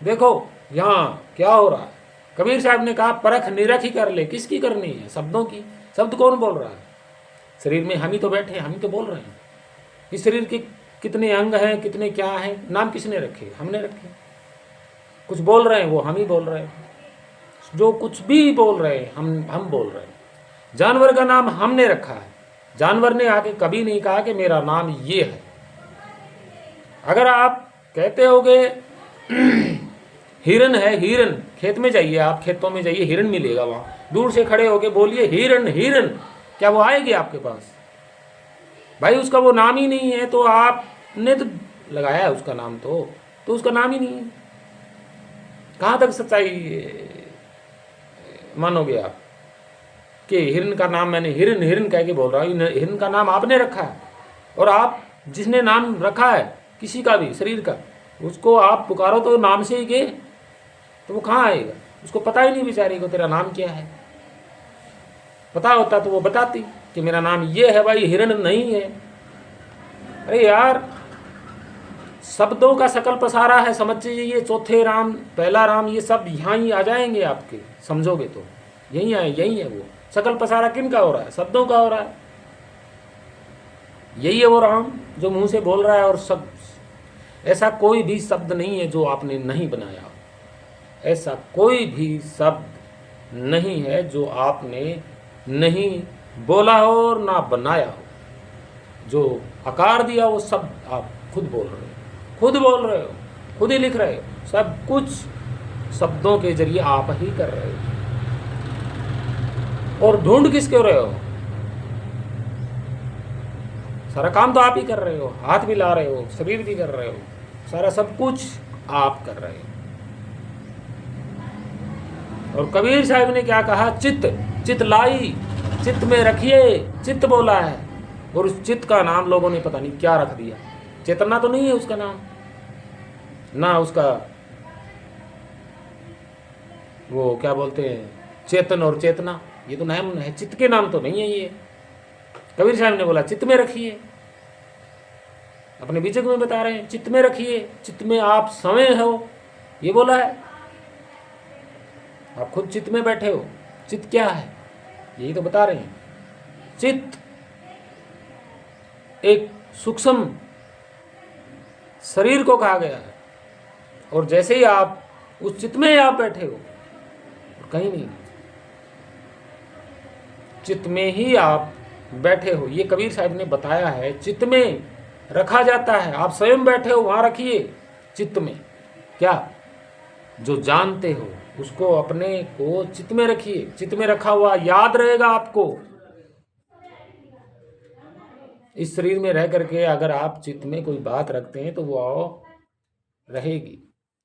देखो यहाँ क्या हो रहा है। कबीर साहब ने कहा परख निरख ही कर ले। किसकी करनी है? शब्दों की। शब्द कौन बोल रहा है? शरीर में हम ही तो बैठे हैं, हम ही तो बोल रहे हैं। इस शरीर के कितने अंग हैं, कितने क्या हैं, नाम किसने रखे? हमने रखे। कुछ बोल रहे हैं वो हम ही बोल रहे हैं। जो कुछ भी बोल रहे हैं हम बोल रहे हैं। जानवर का नाम हमने रखा है। जानवर ने आके कभी नहीं कहा कि मेरा नाम ये है। अगर आप कहते होगे हिरन है, हिरन, खेत में जाइए, आप खेतों में जाइए, हिरन मिलेगा वहां। दूर से खड़े होके बोलिए हिरन हिरन, क्या वो आएगी आपके पास? भाई उसका वो नाम ही नहीं है, तो आपने तो लगाया है उसका नाम, तो उसका नाम ही नहीं है। कहाँ तक सच्चाई मानोगे आप कि हिरन का नाम मैंने हिरन हिरन कह के बोल रहा हूँ? हिरन का नाम आपने रखा है। और आप जिसने नाम रखा है किसी का भी शरीर का, उसको आप पुकारो तो नाम से ही के, तो वो कहाँ आएगा? उसको पता ही नहीं बेचारी को तेरा नाम क्या है। पता होता तो वो बताती कि मेरा नाम ये है भाई, हिरन नहीं है। अरे यार, शब्दों का सकल पसारा है, समझ जाइए। चौथे राम, पहला राम, ये सब यहाँ ही आ जाएंगे आपके, समझोगे तो। यही है वो सकल पसारा। किन का हो रहा है? शब्दों का हो रहा है। यही है वो राम जो मुंह से बोल रहा है। और सब ऐसा कोई भी शब्द नहीं है जो आपने नहीं बनाया हो। ऐसा कोई भी शब्द नहीं है जो आपने नहीं बोला हो और ना बनाया हो। जो आकार दिया वो सब आप खुद बोल रहे हो, खुद बोल रहे हो, खुद ही लिख रहे हो। सब कुछ शब्दों के जरिए आप ही कर रहे हो। और ढूंढ किसके रहे हो? सारा काम तो आप ही कर रहे हो। हाथ भी ला रहे हो, शरीर भी कर रहे हो, सारा सब कुछ आप कर रहे हो। और कबीर साहब ने क्या कहा? चित्त लाई, चित्त में रखिए, चित्त बोला है। और उस चित्त का नाम लोगों ने पता नहीं क्या रख दिया। चेतना तो नहीं है उसका नाम, ना उसका वो क्या बोलते हैं चेतन और चेतना, ये तो नाम है। चित्त के नाम तो नहीं है ये। कबीर साहब ने बोला चित्त में रखिए। अपने बीजक में बता रहे हैं चित्त में रखिए, चित्त में आप समय हो, ये बोला है। आप खुद चित्त में बैठे हो। चित्त क्या है यही तो बता रहे हैं। चित्त एक सूक्ष्म शरीर को कहा गया है। और जैसे ही आप उस चित्त में आप बैठे हो, कहीं नहीं, चित्त में ही आप बैठे हो। ये कबीर साहब ने बताया है, चित्त में रखा जाता है। आप स्वयं बैठे हो, वहां रखिए चित्त में। क्या? जो जानते हो उसको अपने को चित्त में रखिए, चित्त में रखा हुआ याद रहेगा आपको। इस शरीर में रह करके अगर आप चित्त में कोई बात रखते हैं तो वो रहेगी।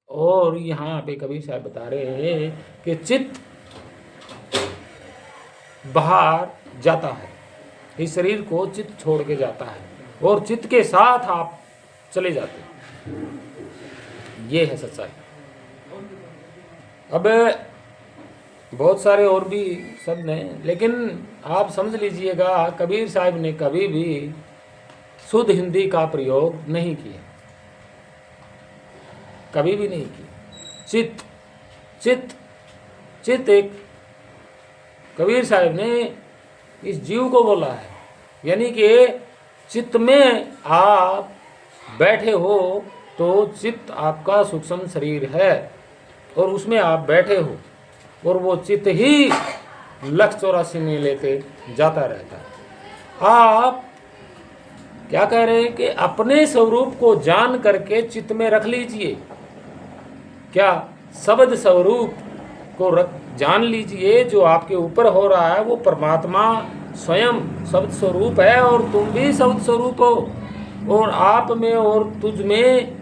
और यहाँ पे कबीर साहब बता रहे हैं कि चित्त बाहर जाता है, इस शरीर को चित्त छोड़ के जाता है और चित्त के साथ आप चले जाते हैं। ये है सच्चाई। अब बहुत सारे और भी शब्द हैं, लेकिन आप समझ लीजिएगा कबीर साहब ने कभी भी शुद्ध हिंदी का प्रयोग नहीं किया, कभी भी नहीं किया। चित्त चित्त चित्त एक कबीर साहब ने इस जीव को बोला है, यानी कि चित्त में आप बैठे हो तो चित्त आपका सूक्ष्म शरीर है और उसमें आप बैठे हो और वो चित्त ही लक्ष्य 84 में लेते जाता रहता है। आप क्या कह रहे हैं कि अपने स्वरूप को जान करके चित्त में रख लीजिए। क्या शब्द स्वरूप को जान लीजिए, जो आपके ऊपर हो रहा है वो परमात्मा स्वयं शब्द स्वरूप है और तुम भी शब्द स्वरूप हो, और आप में और तुझ में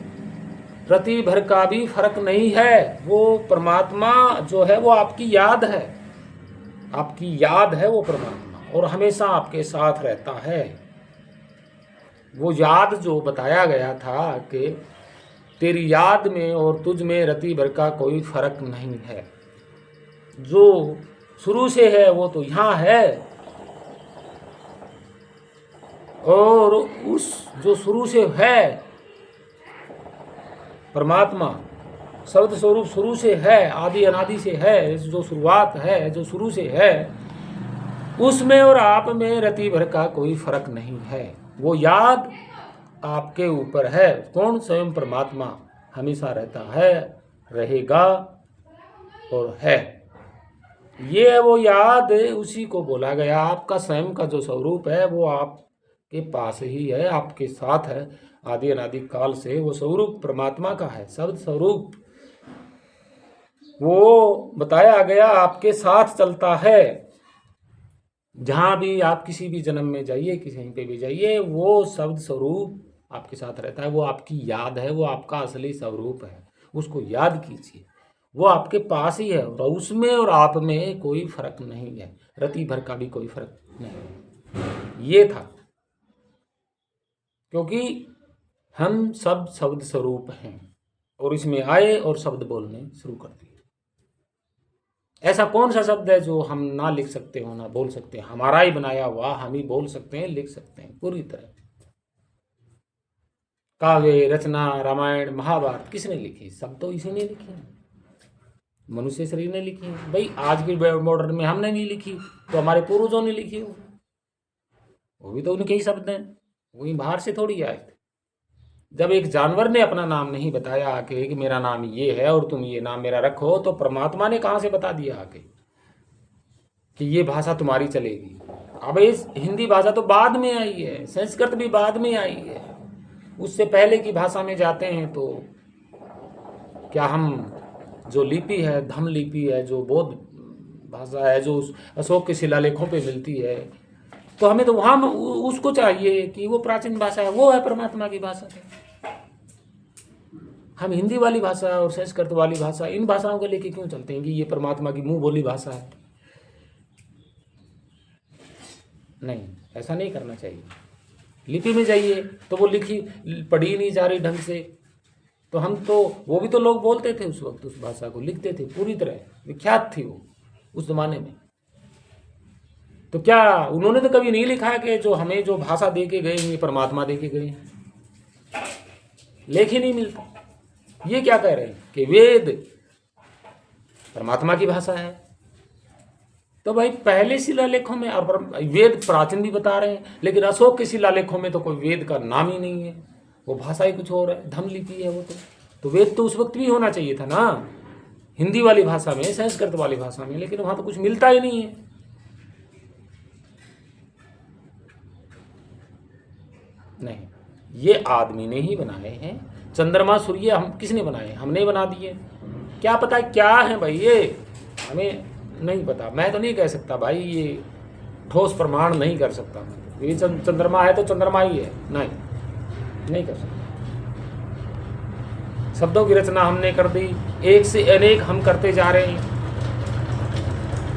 रति भर का भी फर्क नहीं है। वो परमात्मा जो है वो आपकी याद है, आपकी याद है वो परमात्मा, और हमेशा आपके साथ रहता है। वो याद जो बताया गया था कि तेरी याद में और तुझ में रति भर का कोई फर्क नहीं है, जो शुरू से है वो तो यहाँ है, और उस जो शुरू से है परमात्मा शब्द स्वरूप शुरू से है, आदि अनादि से है, जो शुरुआत है, जो शुरू से है, उसमें और आप में रति भर का कोई फर्क नहीं है। वो याद आपके ऊपर है। कौन? स्वयं परमात्मा हमेशा रहता है, रहेगा और है। ये वो याद, उसी को बोला गया। आपका स्वयं का जो स्वरूप है वो आपके पास ही है, आपके साथ है, आदि अनादि काल से वो स्वरूप परमात्मा का है। शब्द स्वरूप वो बताया गया आपके साथ चलता है। जहाँ भी आप किसी भी जन्म में जाइए, किसी पे भी जाइए, वो शब्द स्वरूप आपके साथ रहता है। वो आपकी याद है, वो आपका असली स्वरूप है। उसको याद कीजिए, वो आपके पास ही है और उसमें और आप में कोई फर्क नहीं है, रति भर का भी कोई फर्क नहीं। ये था, क्योंकि हम सब शब्द स्वरूप हैं और इसमें आए और शब्द बोलने शुरू कर दिए। ऐसा कौन सा शब्द है जो हम ना लिख सकते हो, ना बोल सकते हैं? हमारा ही बनाया हुआ, हम ही बोल सकते हैं, लिख सकते हैं पूरी तरह। काव्य रचना, रामायण महाभारत किसने लिखी? सब तो इसी ने लिखी है, मनुष्य शरीर ने लिखी है। भाई आज की मॉडर्न में हमने नहीं लिखी तो हमारे पूर्वजों ने लिखी हो, वो भी तो उनके ही शब्द हैं, वही बाहर से थोड़ी आए थे। जब एक जानवर ने अपना नाम नहीं बताया आके कि मेरा नाम ये है और तुम ये नाम मेरा रखो, तो परमात्मा ने कहाँ से बता दिया आके कि ये भाषा तुम्हारी चलेगी? अब इस हिंदी भाषा तो बाद में आई है, संस्कृत भी बाद में आई है। उससे पहले की भाषा में जाते हैं तो क्या हम जो लिपि है, धम लिपि है, जो बौद्ध भाषा है, जो अशोक के शिलालेखों पे मिलती है, तो हमें तो वहाँ उसको चाहिए कि वो प्राचीन भाषा है, वो है परमात्मा की भाषा। हम हिंदी वाली भाषा और संस्कृत वाली भाषा, इन भाषाओं को लेके क्यों चलते हैं कि ये परमात्मा की मुंह बोली भाषा है? नहीं, ऐसा नहीं करना चाहिए। लिपि में जाइए तो वो लिखी पढ़ी नहीं जा रही ढंग से, तो हम तो, वो भी तो लोग बोलते थे उस वक्त, उस भाषा को लिखते थे, पूरी तरह विख्यात थी वो उस जमाने में। तो क्या उन्होंने तो कभी नहीं लिखा कि जो हमें जो भाषा दे के गए ये परमात्मा दे के गए? लेख ही नहीं मिलता। ये क्या कह रहे हैं कि वेद परमात्मा की भाषा है? तो भाई पहले शिलालेखों में, और वेद प्राचीन भी बता रहे हैं, लेकिन अशोक के शिलालेखों में तो कोई वेद का नाम ही नहीं है, वो भाषा ही कुछ और है, धम लिपि है वो। तो वेद तो उस वक्त भी होना चाहिए था ना, हिंदी वाली भाषा में, संस्कृत वाली भाषा में, लेकिन वहां तो कुछ मिलता ही नहीं है। नहीं, ये आदमी ने ही बनाए हैं। चंद्रमा सूर्य हम किसने बनाए? हमने बना दिए। क्या पता क्या है भाई, ये हमें नहीं पता। मैं तो नहीं कह सकता भाई, ये ठोस प्रमाण नहीं कर सकता मैं। ये चंद्रमा है तो चंद्रमा ही है, नहीं कर सकता। शब्दों की रचना हमने कर दी, एक से अनेक हम करते जा रहे हैं,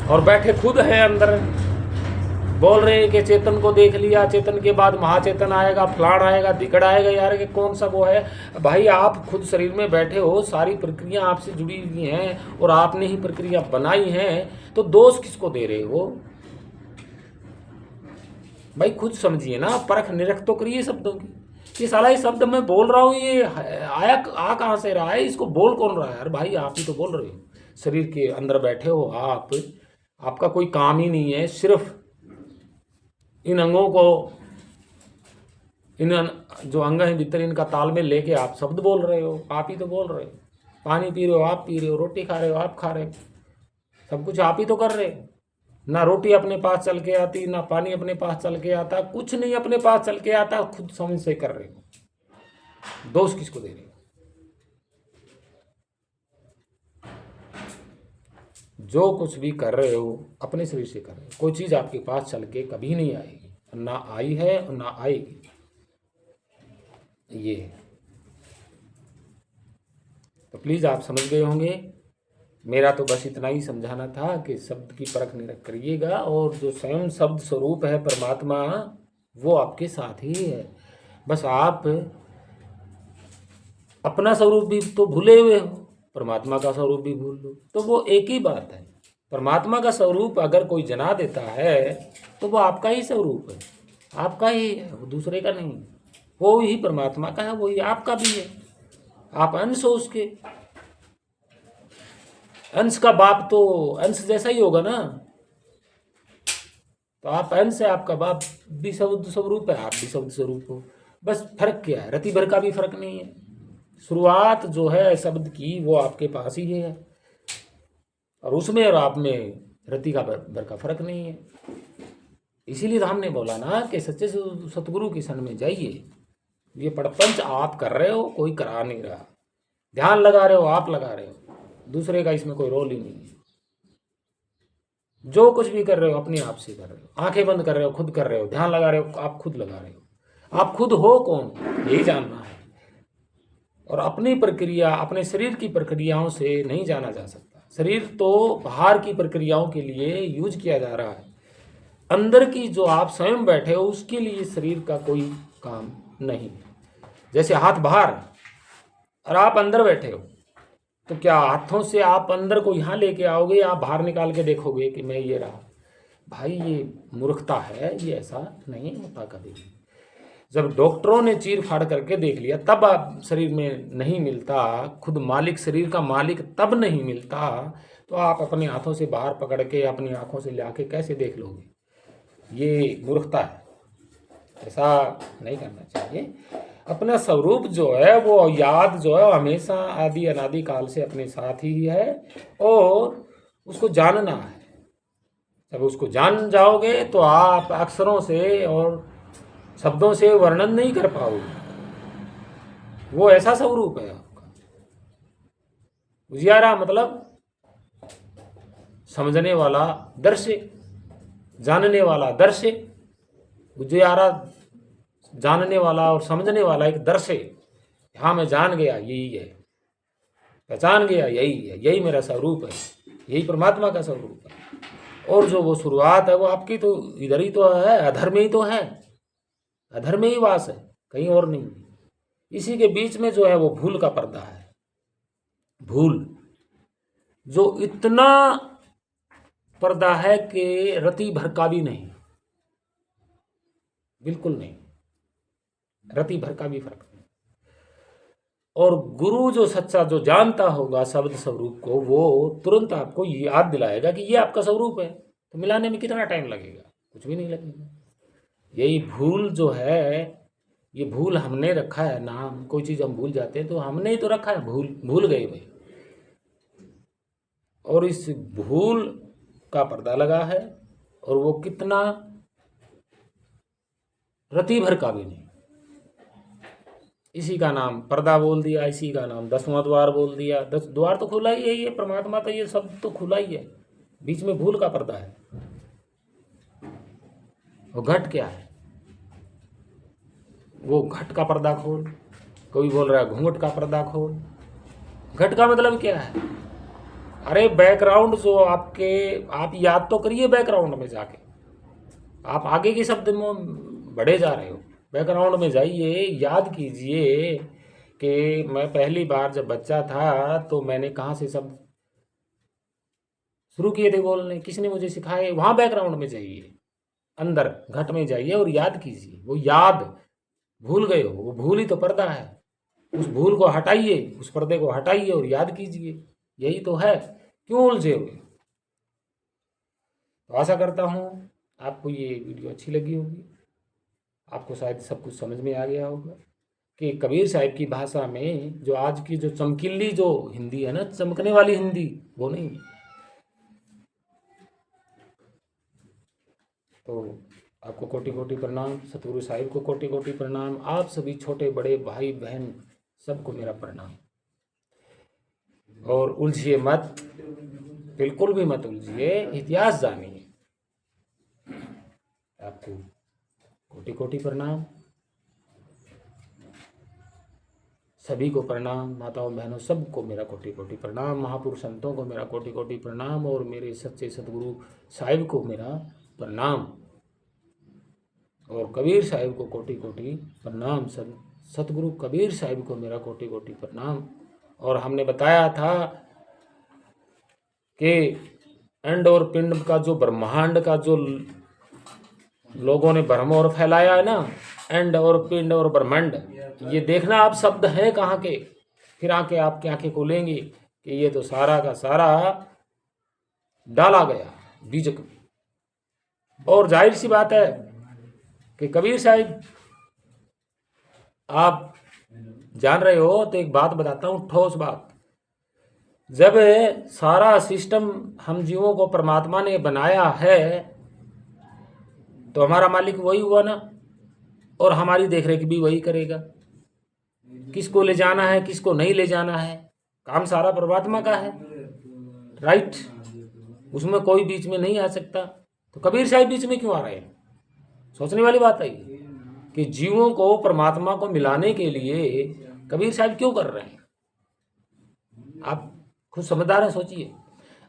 और बैठे खुद हैं अंदर, बोल रहे हैं कि चेतन को देख लिया, चेतन के बाद महाचेतन आएगा, फलाण आएगा, दिगड़ आएगा। यार कि कौन सा वो है भाई? आप खुद शरीर में बैठे हो, सारी प्रक्रिया आपसे जुड़ी हुई हैं और आपने ही प्रक्रिया बनाई है, तो दोष किसको दे रहे हो भाई? खुद समझिए ना, परख निरख तो करिए शब्दों की। ये साला ये शब्द मैं बोल रहा हूँ, ये आया आ कहाँ से रहा है? इसको बोल कौन रहा है? यार भाई आप ही तो बोल रहे हो, शरीर के अंदर बैठे हो आप, आपका कोई काम ही नहीं है, सिर्फ इन अंगों को, इन जो अंग हैं भीतर, इनका तालमेल लेके आप शब्द बोल रहे हो, आप ही तो बोल रहे हो। पानी पी रहे हो आप पी रहे हो, रोटी खा रहे हो आप खा रहे हो, सब कुछ आप ही तो कर रहे हो। ना रोटी अपने पास चल के आती, ना पानी अपने पास चल के आता, कुछ नहीं अपने पास चल के आता, खुद समझ से कर रहे हो। दोष किसको दे रहे हो? जो कुछ भी कर रहे हो अपने शरीर से कर रहे हो। कोई चीज आपके पास चल के कभी नहीं आएगी, ना आई है और ना आएगी। ये तो प्लीज आप समझ गए होंगे। मेरा तो बस इतना ही समझाना था कि शब्द की परख निरख करिएगा, और जो स्वयं शब्द स्वरूप है परमात्मा, वो आपके साथ ही है। बस आप अपना स्वरूप भी तो भूले हुए हो, परमात्मा का स्वरूप भी भूल लो, तो वो एक ही बात है। परमात्मा का स्वरूप अगर कोई जना देता है तो वो आपका ही स्वरूप है, आपका ही है, वो दूसरे का नहीं। वो ही परमात्मा का है, वही आपका भी है। आप अंश हो उसके। अंश का बाप तो अंश जैसा ही होगा ना। तो आप अंश है, आपका बाप भी शब्द स्वरूप है, आप भी शब्द स्वरूप हो। बस फर्क क्या है? रति भर का भी फर्क नहीं है। शुरुआत जो है शब्द की वो आपके पास ही है, और उसमें और आप में रति का भर का फर्क नहीं है। इसीलिए तो हमने बोला ना कि सच्चे सतगुरु की शरण में जाइए। ये प्रपंच आप कर रहे हो, कोई करा नहीं रहा। ध्यान लगा रहे हो आप लगा रहे हो, दूसरे का इसमें कोई रोल ही नहीं है। जो कुछ भी कर रहे हो अपने आप से कर रहे हो। आंखें बंद कर रहे हो खुद कर रहे हो, ध्यान लगा रहे हो आप खुद लगा रहे हो। आप खुद हो कौन, यही जानना है। और अपनी प्रक्रिया, अपने शरीर की प्रक्रियाओं से नहीं जाना जा सकता। शरीर तो बाहर की प्रक्रियाओं के लिए यूज किया जा रहा है, अंदर की जो आप स्वयं बैठे हो उसके लिए शरीर का कोई काम नहीं। जैसे हाथ बाहर और आप अंदर बैठे हो, तो क्या हाथों से आप अंदर को यहाँ लेके आओगे, आप बाहर निकाल के देखोगे कि मैं ये रहा? भाई ये मूर्खता है, ये ऐसा नहीं होता कभी। जब डॉक्टरों ने चीर फाड़ करके देख लिया तब आप शरीर में नहीं मिलता, खुद मालिक, शरीर का मालिक तब नहीं मिलता, तो आप अपने हाथों से बाहर पकड़ के अपनी आंखों से ले आके कैसे देख लोगे? ये मूर्खता है, ऐसा नहीं करना चाहिए। अपना स्वरूप जो है वो याद जो है हमेशा आदि अनादि काल से अपने साथ ही है, और उसको जानना है। जब उसको जान जाओगे तो आप अक्षरों से और शब्दों से वर्णन नहीं कर पाओगे। वो ऐसा स्वरूप है आपका। उजियारा मतलब समझने वाला दर्शे, जानने वाला दर्शे। उजियारा जानने वाला और समझने वाला एक दर्शे। हाँ मैं जान गया, यही है, पहचान गया, यही है, यही मेरा स्वरूप है, यही परमात्मा का स्वरूप है। और जो वो शुरुआत है वो आपकी तो इधर ही तो है, अधर में ही तो है, अधर में ही वास है, कहीं और नहीं। इसी के बीच में जो है वो भूल का पर्दा है। भूल जो इतना पर्दा है कि रति भर का भी नहीं, बिल्कुल नहीं, रति भर का भी फर्क नहीं। और गुरु जो सच्चा जो जानता होगा शब्द स्वरूप को, वो तुरंत आपको याद दिलाएगा कि ये आपका स्वरूप है। तो मिलाने में कितना टाइम लगेगा? कुछ भी नहीं लगेगा। यही भूल जो है, ये भूल हमने रखा है नाम। कोई चीज़ हम भूल जाते हैं तो हमने ही तो रखा है, भूल गए भाई। और इस भूल का पर्दा लगा है, और वो कितना, रति भर का भी नहीं। इसी का नाम पर्दा बोल दिया, इसी का नाम 10वां द्वार बोल दिया। 10 द्वार तो खुला ही है, ये परमात्मा तो ये सब तो खुला ही है, बीच में भूल का पर्दा है। वो घट क्या है? वो घट का पर्दा खोल, कोई बोल रहा है घूंघट का पर्दा खोल। घट का मतलब क्या है? अरे बैकग्राउंड जो आपके, आप याद तो करिए बैकग्राउंड में जाके, आप आगे के शब्द में बढ़े जा रहे हो। बैकग्राउंड में जाइए, याद कीजिए कि मैं पहली बार जब बच्चा था तो मैंने कहाँ से शब्द शुरू किए थे बोलने, किसने मुझे सिखाए? वहाँ बैकग्राउंड में जाइए, अंदर घट में जाइए और याद कीजिए। वो याद भूल गए हो, वो भूल ही तो पर्दा है। उस भूल को हटाइए, उस पर्दे को हटाइए और याद कीजिए। यही तो है। क्यों उलझे हुए? तो आशा करता हूँ आपको ये वीडियो अच्छी लगी होगी, आपको शायद सब कुछ समझ में आ गया होगा कि कबीर साहब की भाषा में जो आज की जो चमकीली जो हिंदी है ना, चमकने वाली हिंदी, वो नहीं। तो आपको कोटि कोटि प्रणाम, सतगुरु साहिब को कोटि कोटि प्रणाम, आप सभी छोटे बड़े भाई बहन सबको मेरा प्रणाम। और उलझिए मत, बिल्कुल भी मत उलझिए, इतिहास जानिए। आपको कोटि कोटि प्रणाम, सभी को प्रणाम, माताओं बहनों सबको मेरा कोटि कोटि प्रणाम, महापुरुष संतों को मेरा कोटि कोटि प्रणाम, और मेरे सच्चे सतगुरु साहिब को मेरा प्रणाम, और कबीर साहिब को कोटि कोटि प्रणाम। सतगुरु कबीर साहिब को मेरा कोटि कोटि प्रणाम। और हमने बताया था कि अंड और पिंड का जो ब्रह्मांड का जो लोगों ने भ्रम और फैलाया है ना, अंड और पिंड और ब्रह्मांड, ये देखना आप शब्द हैं कहाँ के, फिर आके आपकी आंखें खोलेंगी कि ये तो सारा का सारा डाला गया बीजक में। और जाहिर सी बात है कि कबीर साहिब आप जान रहे हो, तो एक बात बताता हूँ, ठोस बात। जब सारा सिस्टम हम जीवों को परमात्मा ने बनाया है तो हमारा मालिक वही हुआ ना, और हमारी देखरेख भी वही करेगा। किसको ले जाना है, किसको नहीं ले जाना है, काम सारा परमात्मा का है, राइट। उसमें कोई बीच में नहीं आ सकता। तो कबीर साहिब बीच में क्यों आ रहे हैं? सोचने वाली बात है कि जीवों को परमात्मा को मिलाने के लिए कबीर साहिब क्यों कर रहे हैं? आप खुद समझदार हैं, सोचिए।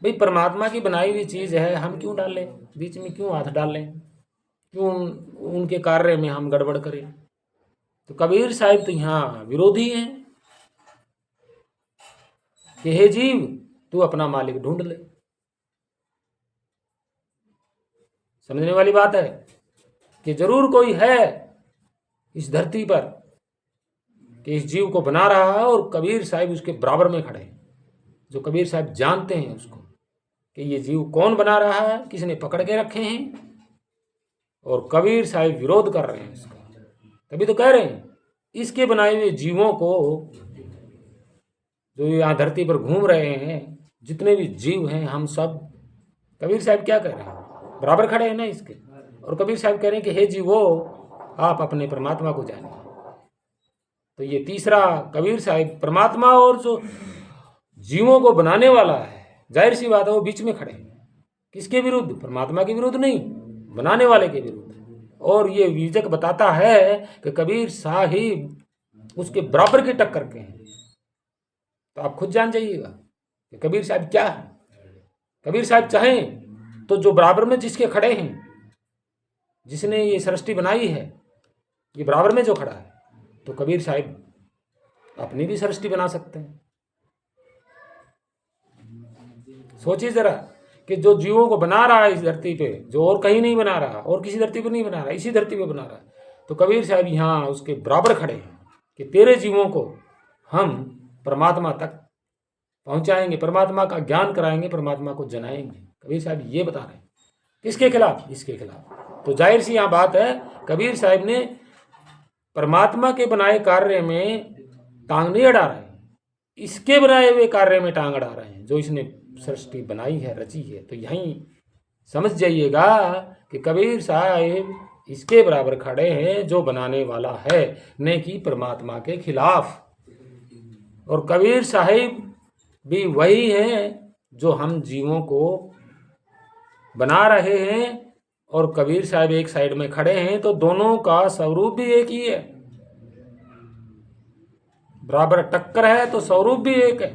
भाई परमात्मा की बनाई हुई चीज़ है, हम क्यों डालें बीच में, क्यों हाथ डालें, क्यों उनके कार्य में हम गड़बड़ करें? तो कबीर साहिब तो यहाँ विरोधी हैं कि हे जीव, तू अपना मालिक ढूंढ ले। समझने वाली बात है कि जरूर कोई है इस धरती पर कि इस जीव को बना रहा है, और कबीर साहिब उसके बराबर में खड़े हैं। जो कबीर साहिब जानते हैं उसको कि ये जीव कौन बना रहा है, किसने पकड़ के रखे हैं, और कबीर साहिब विरोध कर रहे हैं इसका। तभी तो कह रहे हैं इसके बनाए हुए जीवों को, जो यहाँ धरती पर घूम रहे हैं, जितने भी जीव हैं, हम सब, कबीर साहिब क्या कह रहे हैं? बराबर खड़े हैं ना इसके। और कबीर साहिब कह रहे हैं कि हे जीवो, आप अपने परमात्मा को जानिए। तो ये तीसरा कबीर साहिब परमात्मा और जो जीवों को बनाने वाला है, जाहिर सी बात है वो बीच में खड़े हैं। किसके विरुद्ध? परमात्मा के विरुद्ध नहीं, बनाने वाले के विरुद्ध। और ये विजक बताता है कि कबीर साहिब उसके बराबर की टक्कर के हैं। तो आप खुद जान जाइएगा कि कबीर साहिब क्या है। कबीर साहिब चाहें तो जो बराबर में जिसके खड़े हैं, जिसने ये सृष्टि बनाई है, ये बराबर में जो खड़ा है, तो कबीर साहिब अपनी भी सृष्टि बना सकते हैं। सोचिए जरा कि जो जीवों को बना रहा है इस धरती पे, जो और कहीं नहीं बना रहा, और किसी धरती पे नहीं बना रहा, इसी धरती पे बना रहा है, तो कबीर साहब यहाँ उसके बराबर खड़े हैं कि तेरे जीवों को हम परमात्मा तक पहुँचाएंगे, परमात्मा का ज्ञान कराएंगे, परमात्मा को जनाएंगे। कबीर साहब ये बता रहे हैं। किसके खिलाफ? इसके खिलाफ। तो जाहिर सी यहाँ बात है, कबीर साहब ने परमात्मा के बनाए कार्य में टांग नहीं अड़ा रहे हैं, इसके बनाए हुए कार्य में टांग अड़ा रहे हैं, जो इसने सृष्टि बनाई है, रची है। तो यहीं समझ जाइएगा कि कबीर साहब इसके बराबर खड़े हैं जो बनाने वाला है, न कि परमात्मा के खिलाफ। और कबीर साहिब भी वही हैं जो हम जीवों को बना रहे हैं, और कबीर साहब एक साइड में खड़े हैं, तो दोनों का स्वरूप भी एक ही है। बराबर टक्कर है तो स्वरूप भी एक है।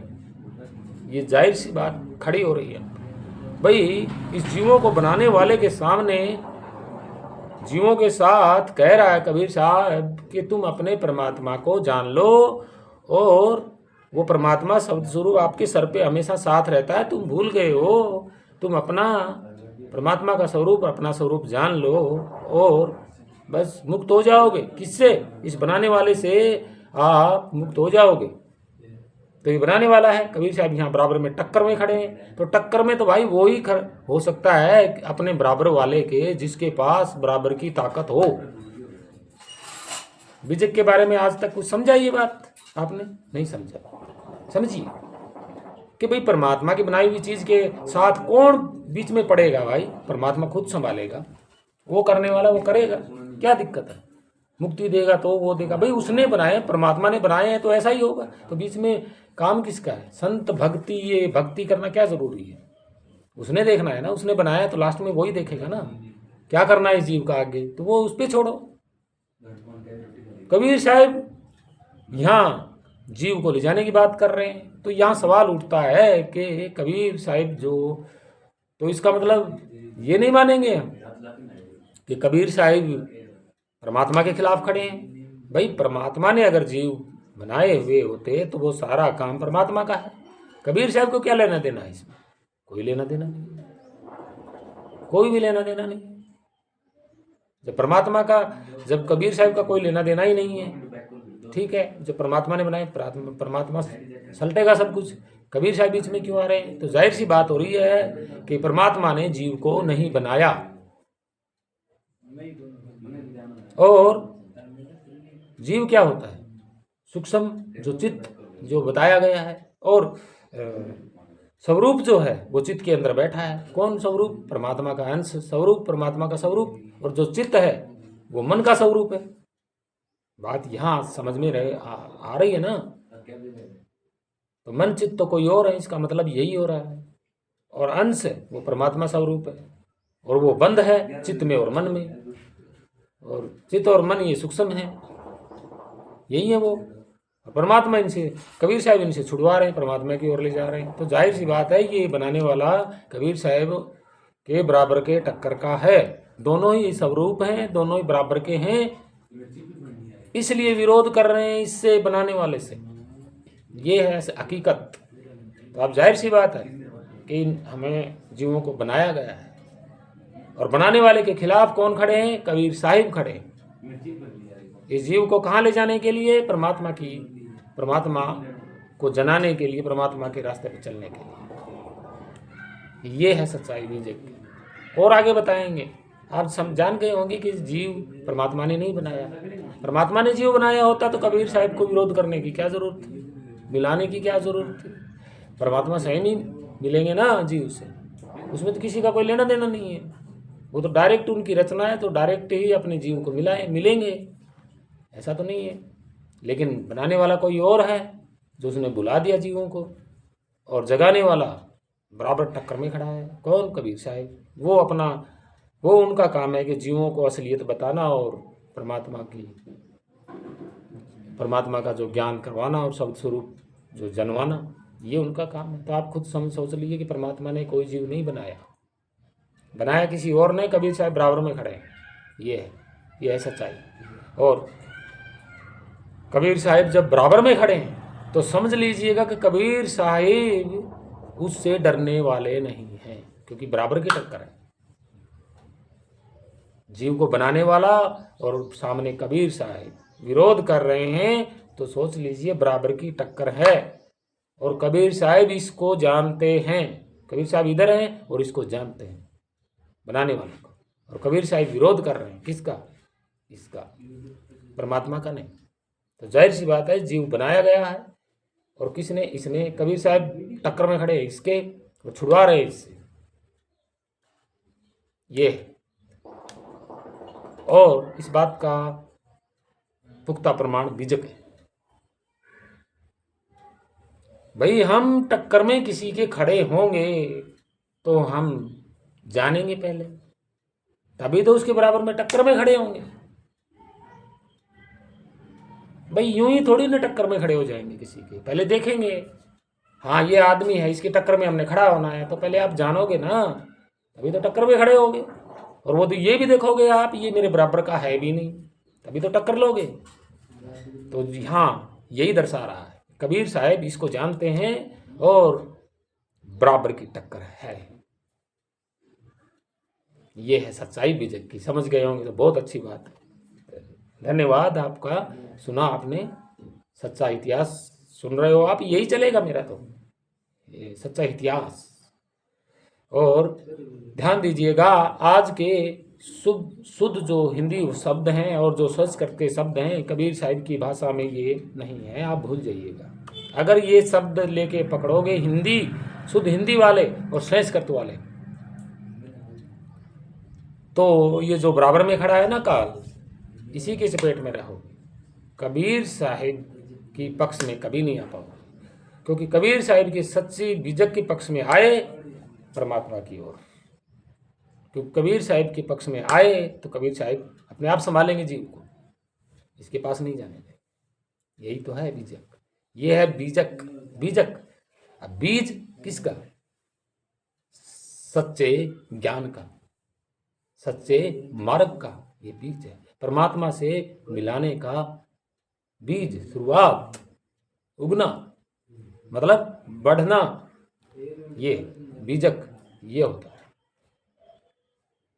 ये जाहिर सी बात खड़ी हो रही है भाई। इस जीवों को बनाने वाले के सामने जीवों के साथ कह रहा है कबीर साहब कि तुम अपने परमात्मा को जान लो, और वो परमात्मा शब्द स्वरूप आपके सर पे हमेशा साथ रहता है। तुम भूल गए हो, तुम अपना परमात्मा का स्वरूप अपना स्वरूप जान लो और बस मुक्त हो जाओगे। किससे? इस बनाने वाले से आप मुक्त हो जाओगे। तो ये बनाने वाला है। कबीर साहब यहाँ बराबर में टक्कर में खड़े हैं, तो टक्कर में तो भाई वो ही हो सकता है अपने बराबर वाले के जिसके पास बराबर की ताकत हो। विजय के बारे में आज तक कुछ समझा ये बात आपने? नहीं समझा। समझिए कि भाई परमात्मा की बनाई हुई चीज के साथ कौन बीच में पड़ेगा? भाई परमात्मा खुद संभालेगा, वो करने वाला वो करेगा, क्या दिक्कत है? मुक्ति देगा तो वो देगा। भाई उसने बनाए, परमात्मा ने बनाए हैं तो ऐसा ही होगा। तो बीच में काम किसका है? संत भक्ति, ये भक्ति करना क्या जरूरी है? उसने देखना है ना, उसने बनाया तो लास्ट में वही देखेगा ना क्या करना है इस जीव का आगे, तो वो उस पर छोड़ो। कबीर साहब यहाँ जीव को ले जाने की बात कर रहे हैं, तो यहाँ सवाल उठता है कि कबीर साहब जो, तो इसका मतलब ये नहीं मानेंगे हम कि कबीर साहब परमात्मा के खिलाफ खड़े हैं। भाई परमात्मा ने अगर जीव बनाए हुए होते तो वो सारा काम परमात्मा का है। कबीर साहब को क्या लेना देना है इसमें? कोई लेना देना नहीं, कोई भी लेना देना नहीं। जब परमात्मा का, जब कबीर साहब का कोई लेना देना ही नहीं है, ठीक है, जब परमात्मा ने बनाए परमात्मा सलटेगा सब कुछ। कबीर साहब बीच में क्यों आ रहे हैं? तो जाहिर सी बात हो रही है कि परमात्मा ने जीव को नहीं बनाया, और जीव क्या होता है? सूक्ष्म जो चित्त जो बताया गया है, और स्वरूप जो है वो चित्त के अंदर बैठा है। कौन स्वरूप? परमात्मा का अंश स्वरूप, परमात्मा का स्वरूप। और जो चित्त है वो मन का स्वरूप है। बात यहाँ समझ में आ रही है ना? तो मन चित्त तो कोई और है, इसका मतलब यही हो रहा है। और अंश वो परमात्मा स्वरूप है, और वो बंद है चित्त में और मन में। और चित्त और मन ये सूक्ष्म है, यही है वो। परमात्मा इनसे, कबीर साहब इनसे छुड़वा रहे हैं, परमात्मा की ओर ले जा रहे हैं। तो जाहिर सी बात है ये बनाने वाला कबीर साहब के बराबर के टक्कर का है। दोनों ही स्वरूप हैं, दोनों ही बराबर के हैं, इसलिए विरोध कर रहे हैं इससे, बनाने वाले से। ये है हकीकत। तो अब जाहिर सी बात है कि हमें जीवों को बनाया गया है, और बनाने वाले के खिलाफ कौन खड़े हैं? कबीर साहिब खड़े हैं। इस जीव को कहाँ ले जाने के लिए? परमात्मा परमात्मा को जनाने के लिए, परमात्मा के रास्ते पर चलने के लिए। ये है सच्चाई विजय की। और आगे बताएंगे। आप जान गए होंगे कि जीव परमात्मा ने नहीं बनाया। परमात्मा ने जीव बनाया होता तो कबीर साहब को विरोध करने की क्या जरूरत थी, मिलाने की क्या जरूरत थी? परमात्मा स्वयं ही मिलेंगे ना जीव से, उसमें तो किसी का कोई लेना देना नहीं है। वो तो डायरेक्ट उनकी रचना है, तो डायरेक्ट ही अपने जीव को मिलेंगे, ऐसा तो नहीं है। लेकिन बनाने वाला कोई और है जो उसने बुला दिया जीवों को, और जगाने वाला बराबर टक्कर में खड़ा है। कौन? कबीर साहब। वो उनका काम है कि जीवों को असलियत बताना और परमात्मा का जो ज्ञान करवाना और शब्द स्वरूप जो जनवाना, ये उनका काम है। तो आप खुद सोच लीजिए कि परमात्मा ने कोई जीव नहीं बनाया किसी और ने। कबीर साहब बराबर में खड़े हैं। ये है सच्चाई। और कबीर साहब जब बराबर में खड़े हैं तो समझ लीजिएगा कि कबीर साहब उससे डरने वाले नहीं हैं, क्योंकि बराबर की टक्कर है। जीव को बनाने वाला और सामने कबीर साहब विरोध कर रहे हैं, तो सोच लीजिए बराबर की टक्कर है। और कबीर साहब इसको जानते हैं। कबीर साहब इधर हैं और इसको जानते हैं, बनाने वाले को। और कबीर साहब विरोध कर रहे हैं किसका? इसका, परमात्मा का नहीं। तो जाहिर सी बात है जीव बनाया गया है, और किसने? इसने। कबीर साहब टक्कर में खड़े इसके, और छुड़वा रहे इससे। ये और इस बात का पुख्ता प्रमाण बीजक है। भाई हम टक्कर में किसी के खड़े होंगे तो हम जानेंगे पहले, तभी तो उसके बराबर में टक्कर में खड़े होंगे। भाई यूं ही थोड़ी ना टक्कर में खड़े हो जाएंगे किसी के, पहले देखेंगे। हाँ ये आदमी है, इसके टक्कर में हमने खड़ा होना है, तो पहले आप जानोगे ना, तभी तो टक्कर में खड़े होगे। और वो तो ये भी देखोगे आप, ये मेरे बराबर का है भी नहीं, तभी तो टक्कर लोगे। तो जी हाँ, यही दर्शा रहा है, कबीर साहब इसको जानते हैं और बराबर की टक्कर है। ये है सच्चाई बीजक की। समझ गए होंगे तो बहुत अच्छी बात है। धन्यवाद आपका, सुना आपने, सच्चा इतिहास सुन रहे हो आप, यही चलेगा मेरा तो, ये सच्चा इतिहास। और ध्यान दीजिएगा, आज के शुद्ध शुद्ध जो हिंदी शब्द हैं और जो संस्कृत के शब्द हैं, कबीर साहिब की भाषा में ये नहीं है, आप भूल जाइएगा। अगर ये शब्द लेके पकड़ोगे हिंदी, शुद्ध हिंदी वाले और संस्कृत वाले, तो ये जो बराबर में खड़ा है ना काल, इसी के चपेट में रहोगे। कबीर साहिब की पक्ष में कभी नहीं आ पाओगे, क्योंकि कबीर साहिब की सच्ची बीजक के पक्ष में आए परमात्मा की ओर। क्योंकि कबीर साहिब के पक्ष में आए तो कबीर साहिब अपने आप संभालेंगे जीव को, इसके पास नहीं जाने देंगे। यही तो है बीजक, ये है बीजक। बीजक, अब बीज किसका? सच्चे ज्ञान का, सच्चे मार्ग का ये बीज है, परमात्मा से मिलाने का बीज, शुरुआत, उगना, मतलब बढ़ना, ये बीजक ये होता है।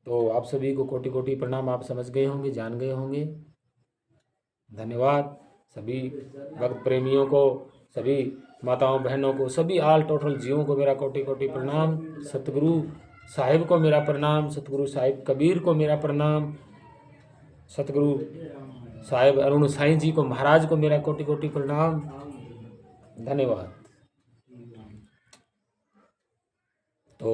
तो आप सभी को कोटि कोटि प्रणाम, आप समझ गए होंगे, जान गए होंगे। धन्यवाद सभी भक्त प्रेमियों को, सभी माताओं बहनों को, सभी आल टोटल जीवों को मेरा कोटि कोटि प्रणाम। सतगुरु साहिब को मेरा प्रणाम, सतगुरु साहिब कबीर को मेरा प्रणाम, सतगुरु साहिब अरुण साईं जी को, महाराज को मेरा कोटि कोटि प्रणाम। धन्यवाद। तो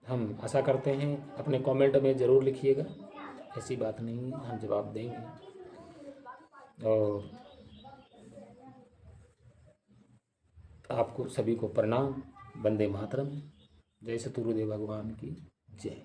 हम आशा करते हैं, अपने कमेंट में ज़रूर लिखिएगा, ऐसी बात नहीं है, हम जवाब देंगे। और आपको सभी को प्रणाम। वंदे मातरम। जय सतगुरुदेव भगवान की जय।